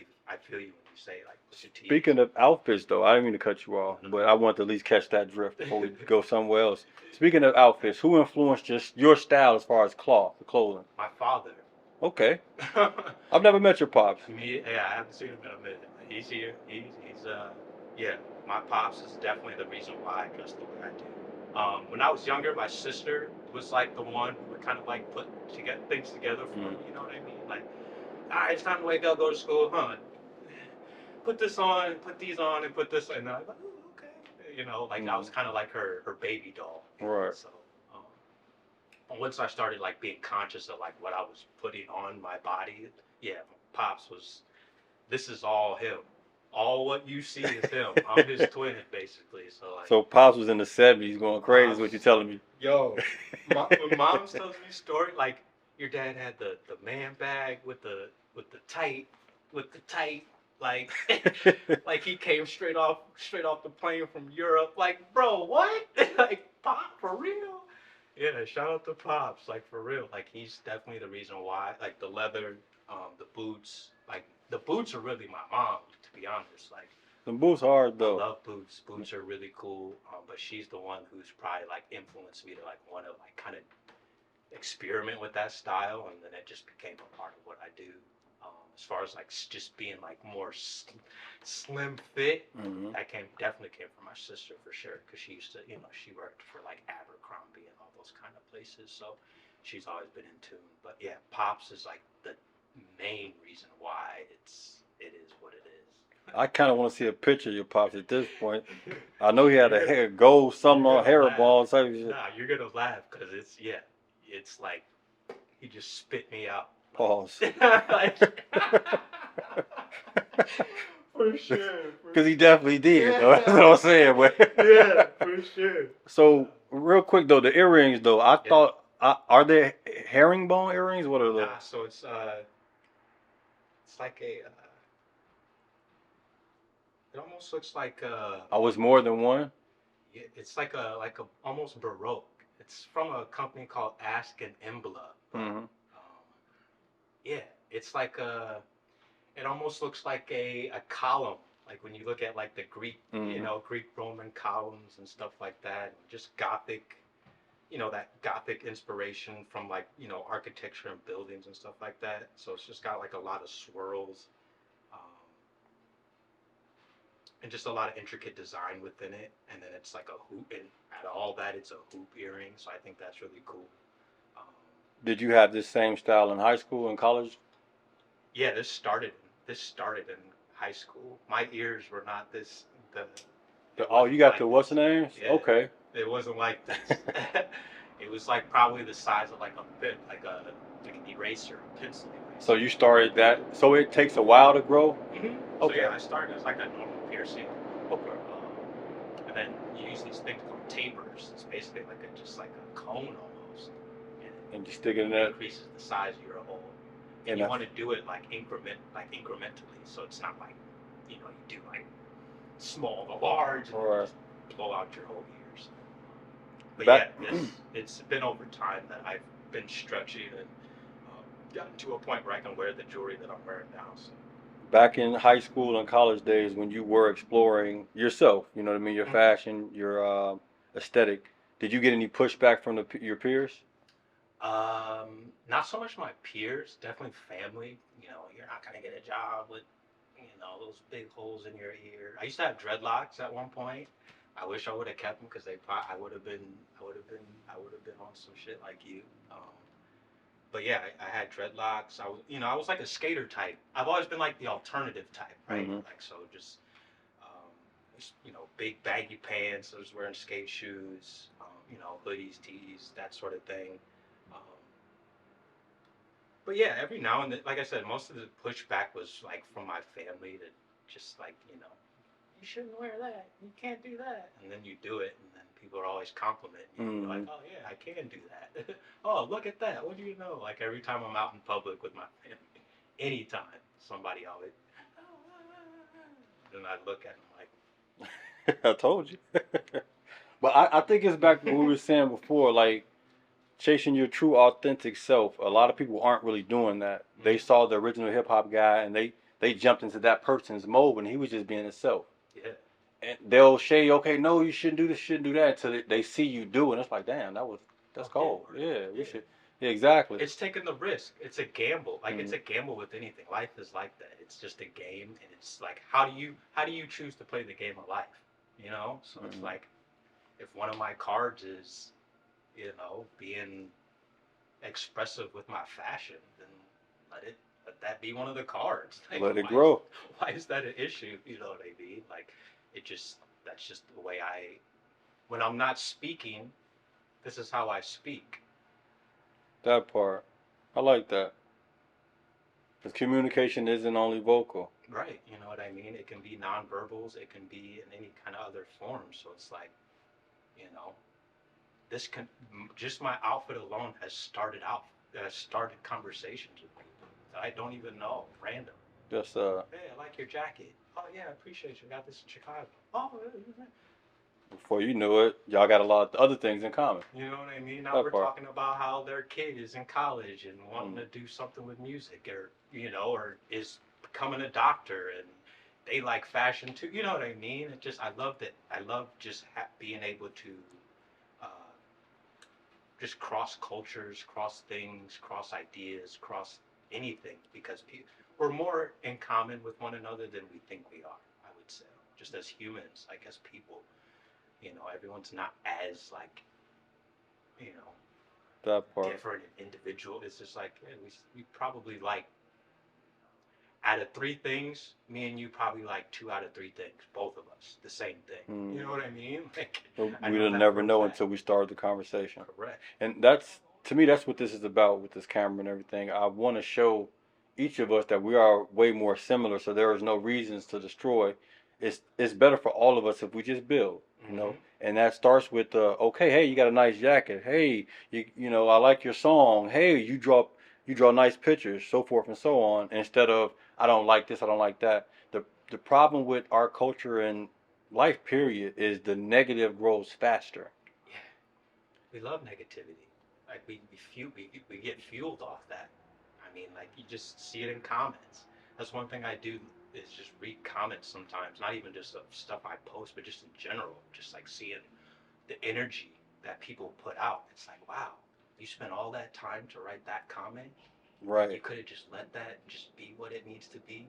when you say like Pusha T. Speaking of outfits, though, I didn't mean to cut you off, Mhm. but I want to at least catch that drift before we go somewhere else. Speaking of outfits, who influenced just your style as far as the clothing? My father. Okay. I've never met your pops. Yeah, I haven't seen him in a minute. He's here. Yeah. My pops is definitely the reason why I dress the way I do. When I was younger, my sister was like the one who would kind of like put things together for me. You know what I mean? Like, all right, it's time to wake up, go to school, huh? Put this on, put these on, and put this, and I'm like, oh, okay. You know, like I was kind of like her baby doll. Right. So. Once I started like being conscious of like what I was putting on my body, yeah, Pops was. This is all him. All what you see is him. I'm his twin, basically. So like. So pops was in the 70s going crazy. Is what you're telling me? Yo, when mom tells me story like your dad had the man bag with the tight like like he came straight off the plane from Europe. Like, bro, what? Like, Pop, for real? Yeah, shout out to Pops, like for real. Like he's definitely the reason why. Like the leather, the boots. Like the boots are really my mom, to be honest. Like Some boots hard I though. love boots. Boots are really cool. But she's the one who's probably like influenced me to like want to like kind of experiment with that style, and then it just became a part of what I do. As far as like just being like more slim fit, Hmm. that definitely came from my sister for sure, because she used to, she worked for like Abercrombie and all those kind of places, so she's always been in tune. But yeah, pops is like the main reason why it is what it is. I kind of want to see a picture of your pops at this point. I know he had a you're hair gold, something you're on gonna hair laugh. ball type of shit. Nah, you're gonna laugh because it's like he just spit me out. Pause. Like, for sure. Because he definitely did, though. That's what I'm saying. But Yeah, for sure. so, real quick though, the earrings though, I Yeah. thought, are they herringbone earrings? What are those? Nah, so it's like it almost looks like Oh, it's more than one. it's like a almost baroque. It's from a company called Ask and Embla. Hmm. Yeah, it's like it almost looks like a column, like when you look at like the Greek, Hmm. Greek Roman columns and stuff like that, just Gothic, that Gothic inspiration from like, architecture and buildings and stuff like that. So it's just got like a lot of swirls, um, and just a lot of intricate design within it. And then it's like a hoop, and at all that, it's a hoop earring. So I think that's really cool. Um, Did you have this same style in high school and college? yeah, this started in high school. My ears were not this the it Oh, you wasn't got the like what's this. the names? Yeah, Okay. it wasn't like this. It was like probably the size of like a bit like an eraser, a pencil So eraser. you started that. So it takes a while to grow. So Okay. yeah, I started as like a normal piercing, Okay. and then you use these things called tapers. It's basically like just like a cone almost, and And you stick it in it that. increases the size of your hole. And And you that's want to do it like incrementally, so it's not like you do like small to large and then right. just blow out your whole ears. But yeah, Back. it's been over time that I've been stretching and gotten to a point where I can wear the jewelry that I'm wearing now. So. Back in high school and college days when you were exploring yourself, you know what I mean, your Mhm. fashion, your aesthetic, did you get any pushback from your peers? Not so much my peers, definitely family. You're not gonna get a job with, those big holes in your ear. I used to have dreadlocks at one point. I wish I would have kept them because I would have been on some shit like you. But yeah, I had dreadlocks. I was like a skater type. I've always been like the alternative type, right? Hmm. Like so, um, big baggy pants. I was wearing skate shoes, hoodies, tees, that sort of thing. Um, but yeah, every now and then, like I said, most of the pushback was like from my family that just like, you shouldn't wear that. You can't do that. And then you do it, and then people are always complimenting you. You're like, Hmm. oh yeah, I can do that. Oh, look at that. What do you know? Like every time I'm out in public with my family, anytime somebody always, and I look at them like, I told you. But I think it's back to what we were saying before, like chasing your true authentic self. A lot of people aren't really doing that. They saw the original hip hop guy and they jumped into that person's mold when he was just being himself. yeah, And they'll say, okay, no, you shouldn't do this, shouldn't do that, until they see you do it. It's like, damn, that's oh yeah, cold. Yeah, we yeah. should. Yeah, exactly. It's taking the risk. It's a gamble. Like it's Hmm. a gamble with anything. Life is like that. It's just a game, and it's like how do you choose to play the game of life? So it's Hmm. like if one of my cards is being expressive with my fashion, then let that be one of the cards. Like Let it grow. why is that an issue? You know what I mean? Like it just that's just the way when I'm not speaking, this is how I speak. That part. I like that. Because communication isn't only vocal. Right, you know what I mean? It can be nonverbals, it can be in any kind of other form. So it's like, you know, this can just my outfit alone has started conversations with people that I don't even know, random. Just Hey, I like your jacket. Oh yeah, I appreciate you. I got this in Chicago. Oh, before you knew it, y'all got a lot of other things in common. you know what I mean? Now That we're part. talking about how their kid is in college and wanting Mm. to do something with music, or is becoming a doctor, and they like fashion too. You know what I mean? I love that. I love just being able to uh, just cross cultures, cross things, cross ideas, cross anything, because we're more in common with one another than we think we are. I would say, just as humans, like as people, everyone's not as like you know That part. different and individual. It's just like we probably like out of three things, me and you probably like two out of three things, both of us, the same thing. You know what I mean? Like, I We'll know that never for a know fact. until we start the conversation. Correct. And that's, to me, that's what this is about with this camera and everything. I want to show each of us that we are way more similar, so there is no reasons to destroy. It's better for all of us if we just build, you know. Mm-hmm. And that starts with okay, hey, you got a nice jacket. Hey, you know, I like your song. Hey, you draw nice pictures, so forth and so on. Instead of I don't like this, I don't like that. The problem with our culture and life period is the negative grows faster. Yeah, we love negativity. Like we get fueled off that. I mean, like you just see it in comments. That's one thing I do is just read comments sometimes. Not even just of stuff I post, but just in general. Just like seeing the energy that people put out. It's like, wow, you spent all that time to write that comment. You Right. could have just let that just be what it needs to be,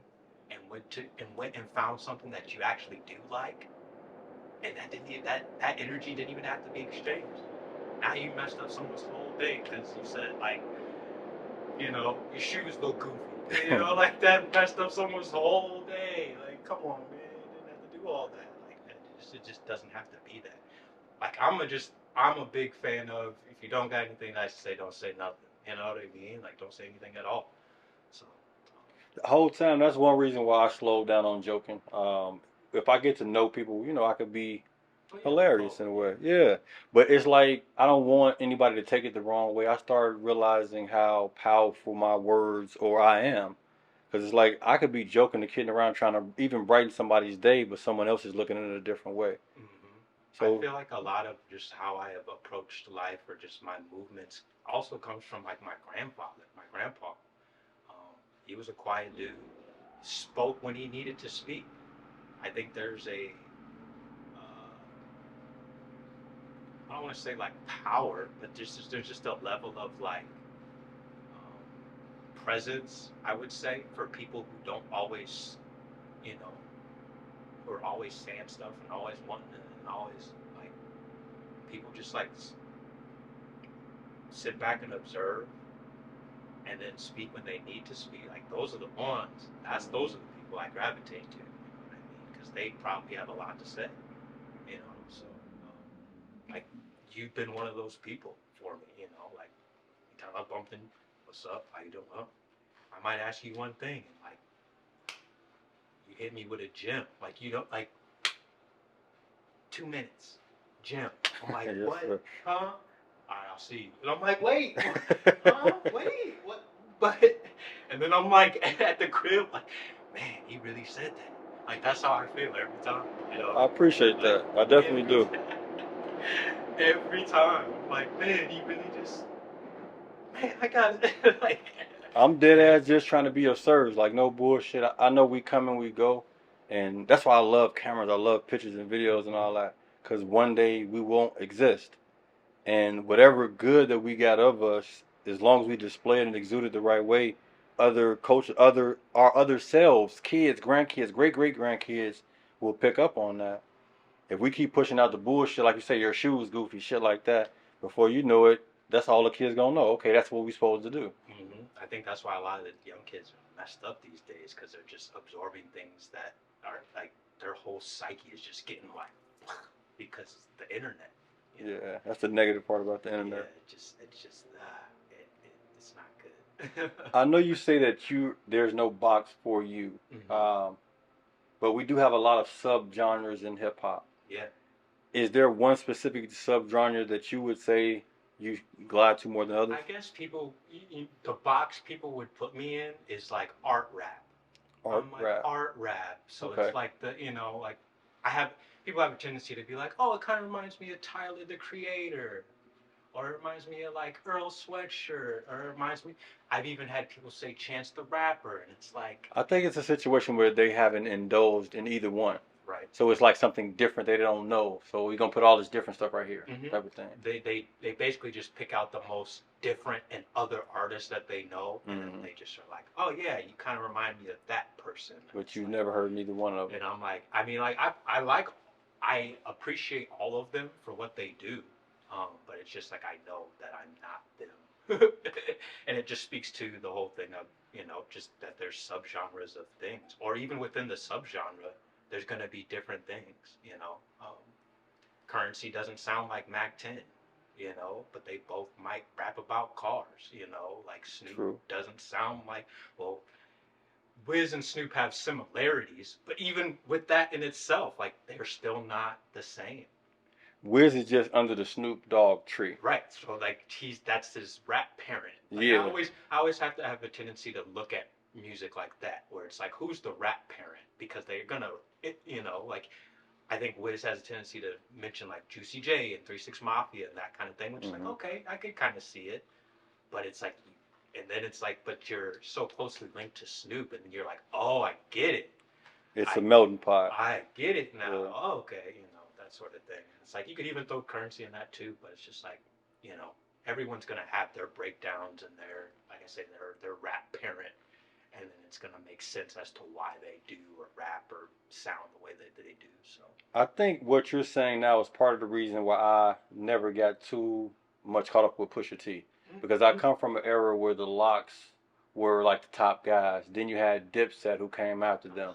and went and found something that you actually do like, and that energy didn't even have to be exchanged. Now you messed up someone's whole day because you said like, your shoes look goofy. Like that messed up someone's whole day. Like, come on, man, you didn't have to do all that. Like that, it just doesn't have to be that. Like I'm a big fan of, if you don't got anything nice to say, don't say nothing. You know what I mean? Like, don't say anything at all. So, The whole time, that's one reason why I slowed down on joking. If I get to know people, I could be but yeah, hilarious flow. in a Yeah. way. Yeah. But it's like I don't want anybody to take it the wrong way. I started realizing how powerful my words or I am. Because it's like I could be joking and kidding around trying to even brighten somebody's day, but someone else is looking at it a different way. hmm I So, feel like a lot of just how I have approached life, or just my movements, also comes from like my grandfather, my grandpa. Um, he was a quiet dude. Spoke when he needed to speak. I think I don't want to say like power, but there's just a level of like presence, I would say, for people who don't always, you know, who are always saying stuff and always wanting it, and always like people just like sit back and observe, and then speak when they need to speak. Like those are the ones. Those are the people I gravitate to. You know what I mean? Because they probably have a lot to say. So like you've been one of those people for me. Like anytime I bump in, what's up? How you doing? Well, I might ask you one thing, and like you hit me with a gem. Like 2 minutes, gem. I'm like, yes, what? sir. Huh? All right, I'll see you. And I'm like, wait, huh? Wait, what? But, and then I'm like at the crib, like, man, he really said that. Like that's how I feel every time. I appreciate Like that. I definitely every do. every time. I'm like, man, he really just, man, I got like, I'm dead man. ass just trying to be of service, like no bullshit. I know we come and we go, and that's why I love cameras. I love pictures and videos and all that, because one day we won't exist, and whatever good that we got of us, as long as we display it and exude it the right way, other culture, our other selves, kids, grandkids, great great grandkids will pick up on that. If we keep pushing out the bullshit, like you say, your shoes goofy, shit like that, before you know it, that's all the kids gonna know. Okay, that's what we supposed to do. I think that's why a lot of the young kids are messed up these days, because they're just absorbing things that are like their whole psyche is just getting like because it's the internet. You know? Yeah, that's the negative part about the Yeah, internet. it's not good. I know you say that there's no box for you, hmm um, but we do have a lot of subgenres in hip hop. Yeah, Is there one specific subgenre that you would say you glide to more than others? I guess the box people would put me in is like art rap. Art I'm like rap. art rap, so Okay. it's like like I have people have a tendency to be like, oh, it kind of reminds me of Tyler the Creator, or it reminds me of like Earl Sweatshirt, or it reminds me. I've even had people say Chance the Rapper, and it's like, I think it's a situation where they haven't indulged in either one. Right. So it's like something different they don't know. So we're gonna put all this different stuff right here, type of thing. They basically just pick out the most different and other artists that they know, and then they just are like, oh yeah, you kind of remind me of that person. But you never heard neither one of them. And I'm like, I mean, like I appreciate all of them for what they do, but it's just like I know that I'm not them, and it just speaks to the whole thing of just that there's subgenres of things, or even within the subgenre, there's gonna be different things. Currency doesn't sound like Mac 10, but they both might rap about cars. Like Snoop True. doesn't sound like well. Wiz and Snoop have similarities, but even with that in itself, like they're still not the same. Wiz is just under the Snoop Dogg tree. Right. So like that's his rap parent. Like, Yeah. I always have to have a tendency to look at music like that, where it's like, who's the rap parent? Because they're gonna, like I think Wiz has a tendency to mention like Juicy J and 3 6 Mafia and that kind of thing, which is like, okay, I could kind of see it, but it's like, and then it's like, but you're so closely linked to Snoop, and you're like, oh, I get it. It's a melting pot. I get it now. Yeah. Oh, okay, that sort of thing. It's like you could even throw Currency in that too, but it's just like, everyone's gonna have their breakdowns and their, like I say, their rap parent, and then it's gonna make sense as to why they do or rap or sound the way that they do. So I think what you're saying now is part of the reason why I never got too much caught up with Pusha T, because I come from an era where the Locks were like the top guys. Then you had Dipset, who came after them.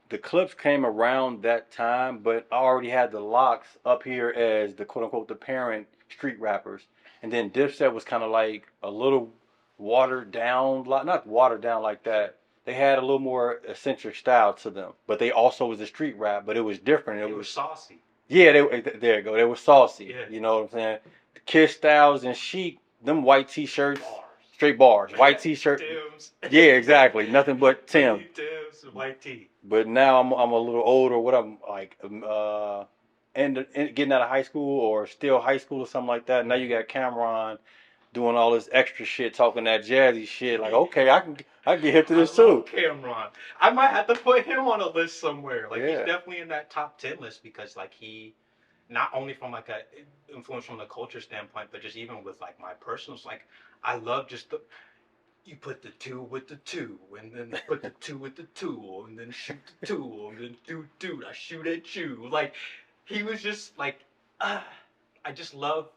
The Clips came around that time, but I already had the Locks up here as the quote unquote the parent street rappers, and then Dipset was kind of like a little watered down, not watered down like that. They had a little more eccentric style to them, but they also was a street rap, but it was different. It was saucy. Yeah, there you go. They were saucy. Yeah. You know what I'm saying? The Kiss Styles and Chic, them white t-shirts, bars. Straight bars, white t-shirt. Tim's. Yeah, exactly. Nothing but Tim. Tim's and white tee. But now I'm a little older. What I'm like, getting out of high school or still high school or something like that. Now you got Cameron doing all this extra shit, talking that jazzy shit. Like, okay, I can get hip to this too. Cameron, I might have to put him on a list somewhere. Like Yeah. He's definitely in that top 10 list, because like he, not only from like a influence from the culture standpoint, but just even with like my personals. Like I love just you put the 2 with the 2, and then put the 2 with the tool, and then shoot the tool, and then dude, I shoot at you. Like he was just like, I just love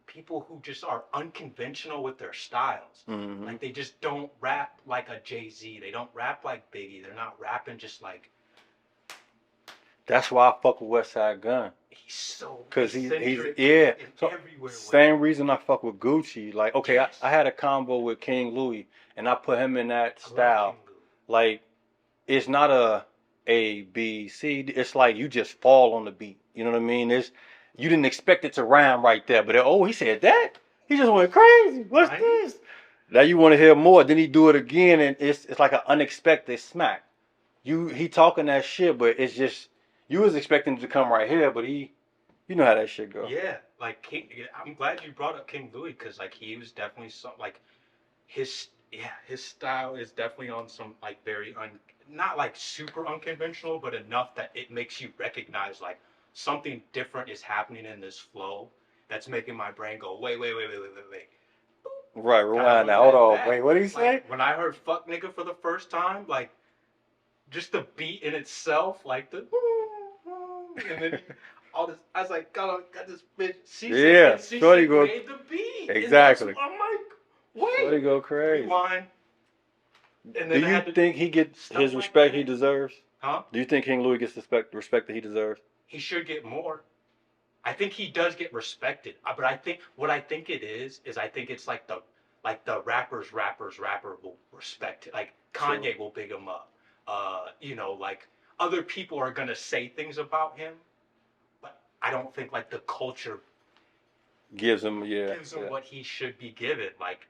people who just are unconventional with their styles. Mm-hmm. Like they just don't rap like a Jay-Z. They don't rap like Biggie. They're not rapping just like. That's why I fuck with West Side Gun. He's so Cause he's yeah. So everywhere. Same reason I fuck with Gucci. Like, okay, yes. I had a combo with King Louis, and I put him in that style. Like, it's not A, B, C. It's like you just fall on the beat. You know what I mean? You didn't expect it to rhyme right there, but he said that. He just went crazy. What's this? Now you want to hear more. Then he do it again, and it's like an unexpected smack. He talking that shit, but it's just you was expecting it to come right here, but you know how that shit go. Yeah, like I'm glad you brought up King Louis, because like he was definitely his style is definitely on some like very not like super unconventional, but enough that it makes you recognize like something different is happening in this flow that's making my brain go, wait. Right, rewind now. Hold on. Wait, what did he say? Like, when I heard "fuck nigga" for the first time, like just the beat in itself, like the and then all this, I was like, God, I got this bitch. She made the beat. Exactly. I'm like, wait. Shorty go crazy. Rewind. And then do you think he gets his respect he deserves? Huh? Do you think King Louis gets the respect that he deserves? He should get more. I think he does get respected, but I think what I think it is I think it's like the rapper will respect it. Like Kanye will big him up. Like other people are gonna say things about him, but I don't think like the culture gives him what he should be given. Like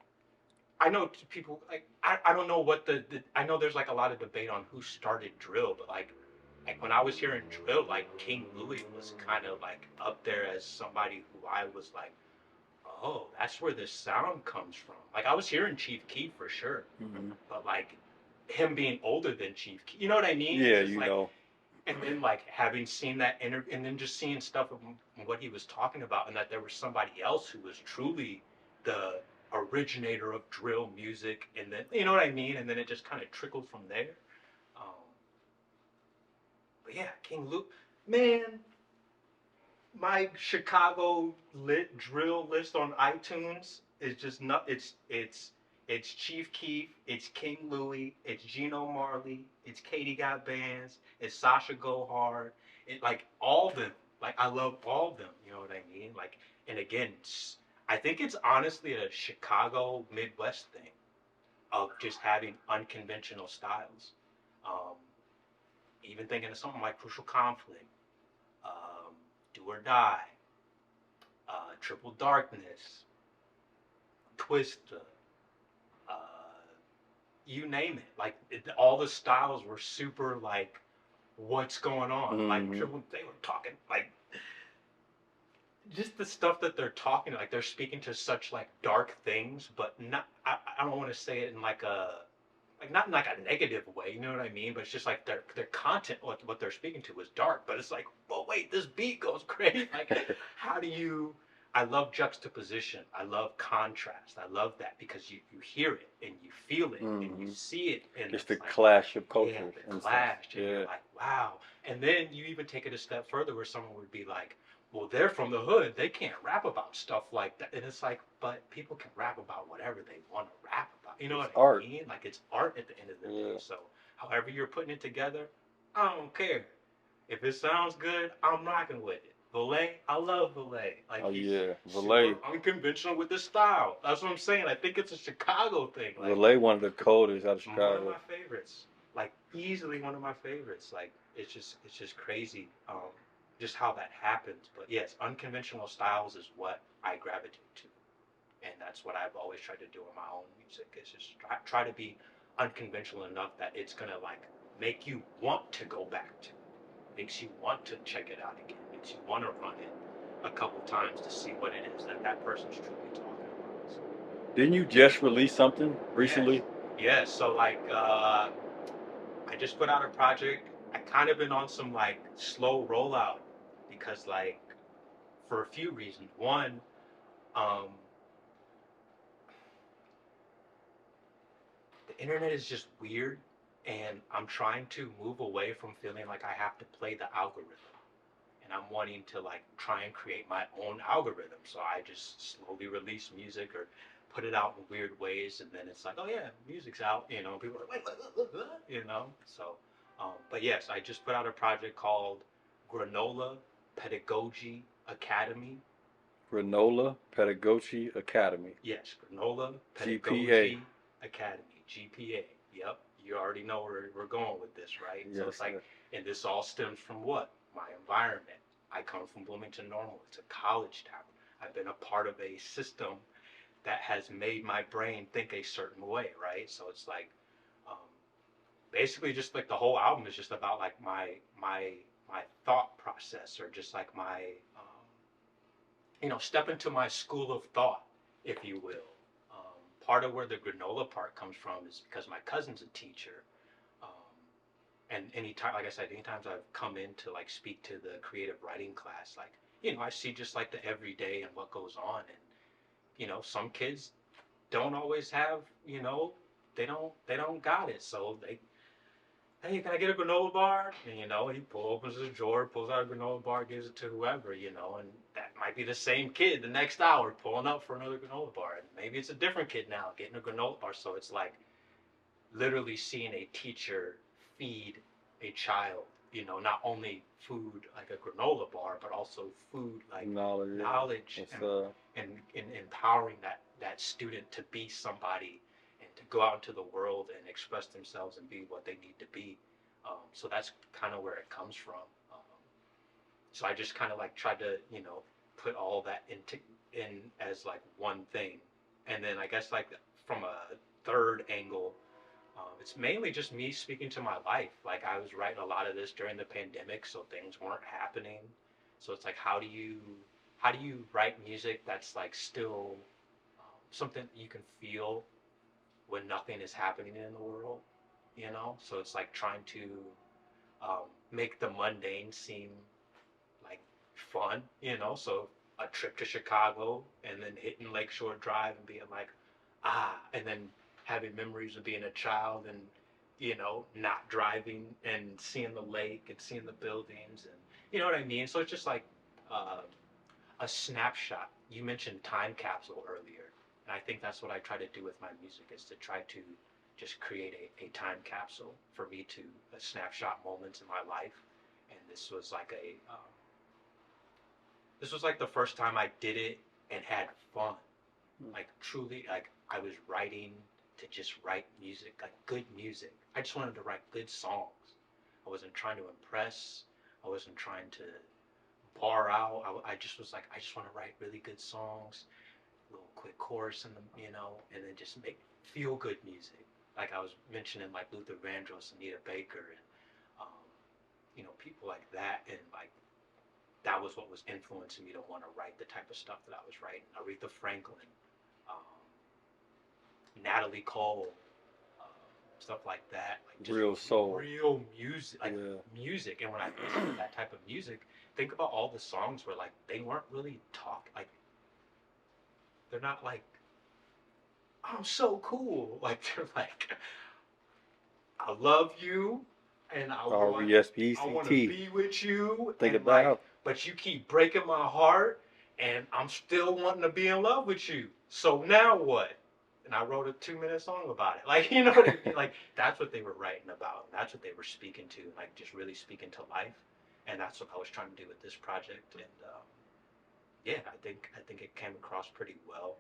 I know people like I don't know what I know there's like a lot of debate on who started drill, but like when I was hearing drill, like King Louis was kind of like up there as somebody who I was like, oh, that's where this sound comes from. Like I was hearing Chief Keef for sure, but like him being older than Chief Keef. You know what I mean? Yeah, It's just you like, know. and then like having seen that interview, and then just seeing stuff of what he was talking about, and that there was somebody else who was truly the originator of drill music, and then you know what I mean, and then it just kind of trickled from there. Um, but yeah, King Luke, man, my Chicago lit drill list on iTunes is just not. It's Chief Keef, it's King Louie, it's Gino Marley, it's Katie Got Bands, it's Sasha Go Hard. It like all of them. Like I love all of them. You know what I mean? Like and again, I think it's honestly a Chicago Midwest thing of just having unconventional styles. Um, Even thinking of something like Crucial Conflict, um, Do or Die, Triple Darkness, Twista, uh, you name it. Like all the styles were super like, what's going on? Like Hmm. they were talking like just the stuff that they're talking like they're speaking to such like dark things, but not. I don't want to say it in like a like not in like a negative way, you know what I mean? But it's just like their content, what they're speaking to is dark. But it's like, well, wait, this beat goes crazy. Like, how do you? I love juxtaposition. I love contrast. I love that because you hear it and you feel it and you Hmm. see it and It's the it's like clash of yeah, cultures the and stuff. clash and you're Yeah. like wow. And then you even take it a step further where someone would be like, well, they're from the hood. They can't rap about stuff like that. And it's like, but people can rap about whatever they want to rap about. You know It's what I art. mean? Like it's art at the end of the day. Yeah. So however you're putting it together, I don't care. If it sounds good, I'm rocking with it. Valet, I love Valet. Like Oh he's yeah. super Valet. unconventional with his style. That's what I'm saying. I think it's a Chicago thing. Like Valet, one of the coldest out of one of Chicago. my favorites. Like easily one of my favorites. Like it's just crazy. Just how that happens. But yes, unconventional styles is what I gravitate to, and that's what I've always tried to do in my own music. Is just try to be unconventional enough that it's gonna like make you want to go back to, makes you want to check it out again, makes you want to run it a couple times to see what it is that that person's truly talking about. So, Didn't you just release something yes, recently? yes. So like I just put out a project. I kind of been on some like slow rollout because like for a few reasons. One, um, the internet is just weird, and I'm trying to move away from feeling like I have to play the algorithm. And I'm wanting to like try and create my own algorithm. So I just slowly release music or put it out in weird ways, and then it's like, oh yeah, music's out. You know, people are like, wait, what? You know. So, but yes, I just put out a project called Granola Pedagogy Academy. Granola Pedagogy Academy. Yes, Granola GPA. Pedagogy Academy, GPA. Yep, you already know where we're going with this, right? So Yes, it's like, sir. and this all stems from what? My environment. I come from Bloomington Normal. It's a college town. I've been a part of a system that has made my brain think a certain way, right? So it's like, um, basically, just like the whole album is just about like my thought process, or just like my step into my school of thought, if you will. Part of where the granola part comes from is because my cousin's a teacher. Um, and anytime, like I said, anytime I've come in to like speak to the creative writing class, like, I see just like the everyday and what goes on. And, some kids don't always have, they don't got it. So they hey, can I get a granola bar? And he opens his drawer, pulls out a granola bar, gives it to whoever, and that might be the same kid the next hour pulling up for another granola bar. And maybe it's a different kid now getting a granola bar. So it's like literally seeing a teacher feed a child, not only food like a granola bar, but also food like Knowledge. knowledge It's and empowering that student to be somebody and to go out into the world and express themselves and be what they need to be. So that's kind of where it comes from. So I just kind of like tried to, put all that in as like one thing. And then I guess like from a third angle, it's mainly just me speaking to my life. Like I was writing a lot of this during the pandemic, so things weren't happening. So it's like, how do you write music that's like still something you can feel when nothing is happening in the world? you know. So it's like trying to make the mundane seem like fun, you know. So a trip to Chicago and then hitting Lakeshore Drive and being like, and then having memories of being a child and not driving and seeing the lake and seeing the buildings and you know what I mean. So it's just like uh, a snapshot. You mentioned time capsule earlier, and I think that's what I try to do with my music is to try to just create a time capsule for me to a snapshot moments in my life. And this was like the first time I did it and had fun. Like truly, like I was writing to just write music, like good music. I just wanted to write good songs. I wasn't trying to impress. I wasn't trying to bar out. I just was like, I just want to write really good songs, little quick chorus in and then just make feel good music. Like I was mentioning, like Luther Vandross, Anita Baker, and um, people like that, and like that was what was influencing me to want to write the type of stuff that I was writing. Aretha Franklin, um, Natalie Cole, uh, stuff like that. Like just Real soul. real music, like Yeah. music. And when I listen to that type of music, think about all the songs where like they weren't really like they're not like I'm so cool. Like they're like I love you, and I want to RESPECT. be with you, Think and like, about. but you keep breaking my heart, and I'm still wanting to be in love with you. So now what? And I wrote a 2 minute song about it. Like, you know what I mean? Like, that's what they were writing about. And that's what they were speaking to, like, just really speaking to life. And that's what I was trying to do with this project. And yeah, I think it came across pretty well.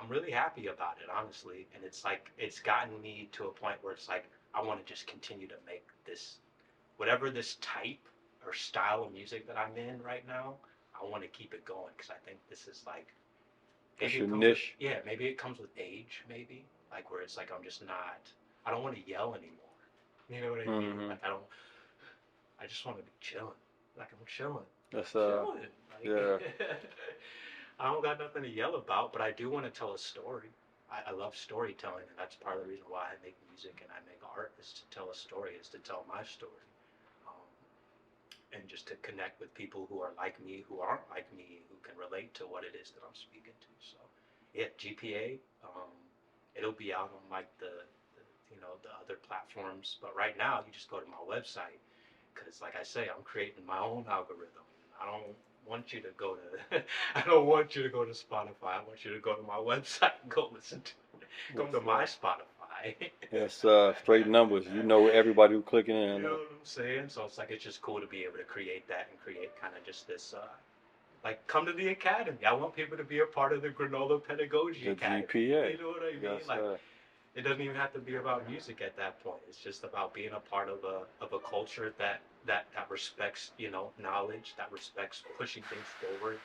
I'm really happy about it, honestly. And it's like it's gotten me to a point where it's like I want to just continue to make this, whatever this type or style of music that I'm in right now. I want to keep it going because I think this is like That's maybe your it comes with niche. yeah, maybe it comes with age, maybe like where it's like I'm just not. I don't want to yell anymore. You know what I mean? Mm-hmm. Like I don't. I just want to be chilling. Like I'm chilling. That's Chilling. yeah. Like I don't got nothing to yell about, but I do want to tell a story. I love storytelling, and that's part of the reason why I make music and I make art is to tell a story, is to tell my story, um, and just to connect with people who are like me, who aren't like me, who can relate to what it is that I'm speaking to. So, yeah, GPA, it'll be out on like the other platforms, but right now you just go to my website because, like I say, I'm creating my own algorithm. I don't want you to go to I don't want you to go to Spotify. I want you to go to my website and go listen to it. Go to my Spotify. It's straight numbers. You know everybody who clicking You in. know what I'm saying? So it's like it's just cool to be able to create that and create kind of just this like come to the academy. I want people to be a part of the Granola Pedagogy The Academy. GPA. You know what I mean? Yes, Like it doesn't even have to be about music at that point. It's just about being a part of a culture that respects knowledge, that respects pushing things forward,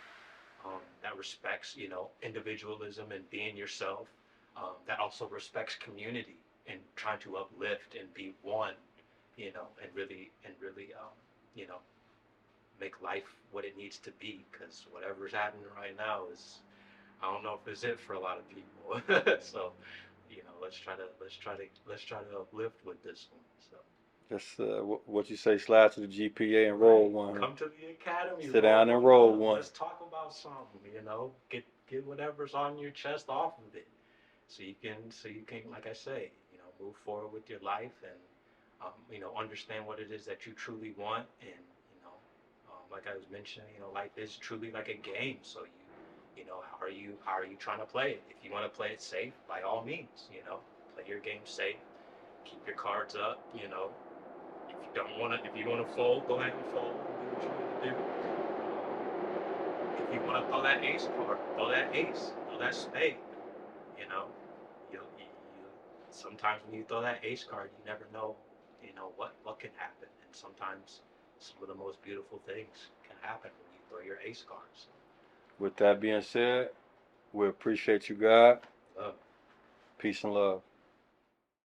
that respects individualism and being yourself, that also respects community and trying to uplift and be one, and really you know make life what it needs to be because whatever's happening right now is I don't know if it's it for a lot of people. So let's try to uplift with this one. So that's what you say. Slide to the GPA and roll one. come to the academy. Sit down and roll one. Let's talk about something. Get whatever's on your chest off of it, so you can like I say, move forward with your life and understand what it is that you truly want and like I was mentioning, life is truly like a game. So how are you trying to play it? If you want to play it safe, by all means, play your game safe. Keep your cards up. If you want to fold, go ahead and fold. Do what you need to do. If you want to throw that ace card, throw that ace, throw that spade. You know, sometimes when you throw that ace card, you never know, what can happen, and sometimes some of the most beautiful things can happen when you throw your ace cards. With that being said, we appreciate you, God. Love. Peace and love.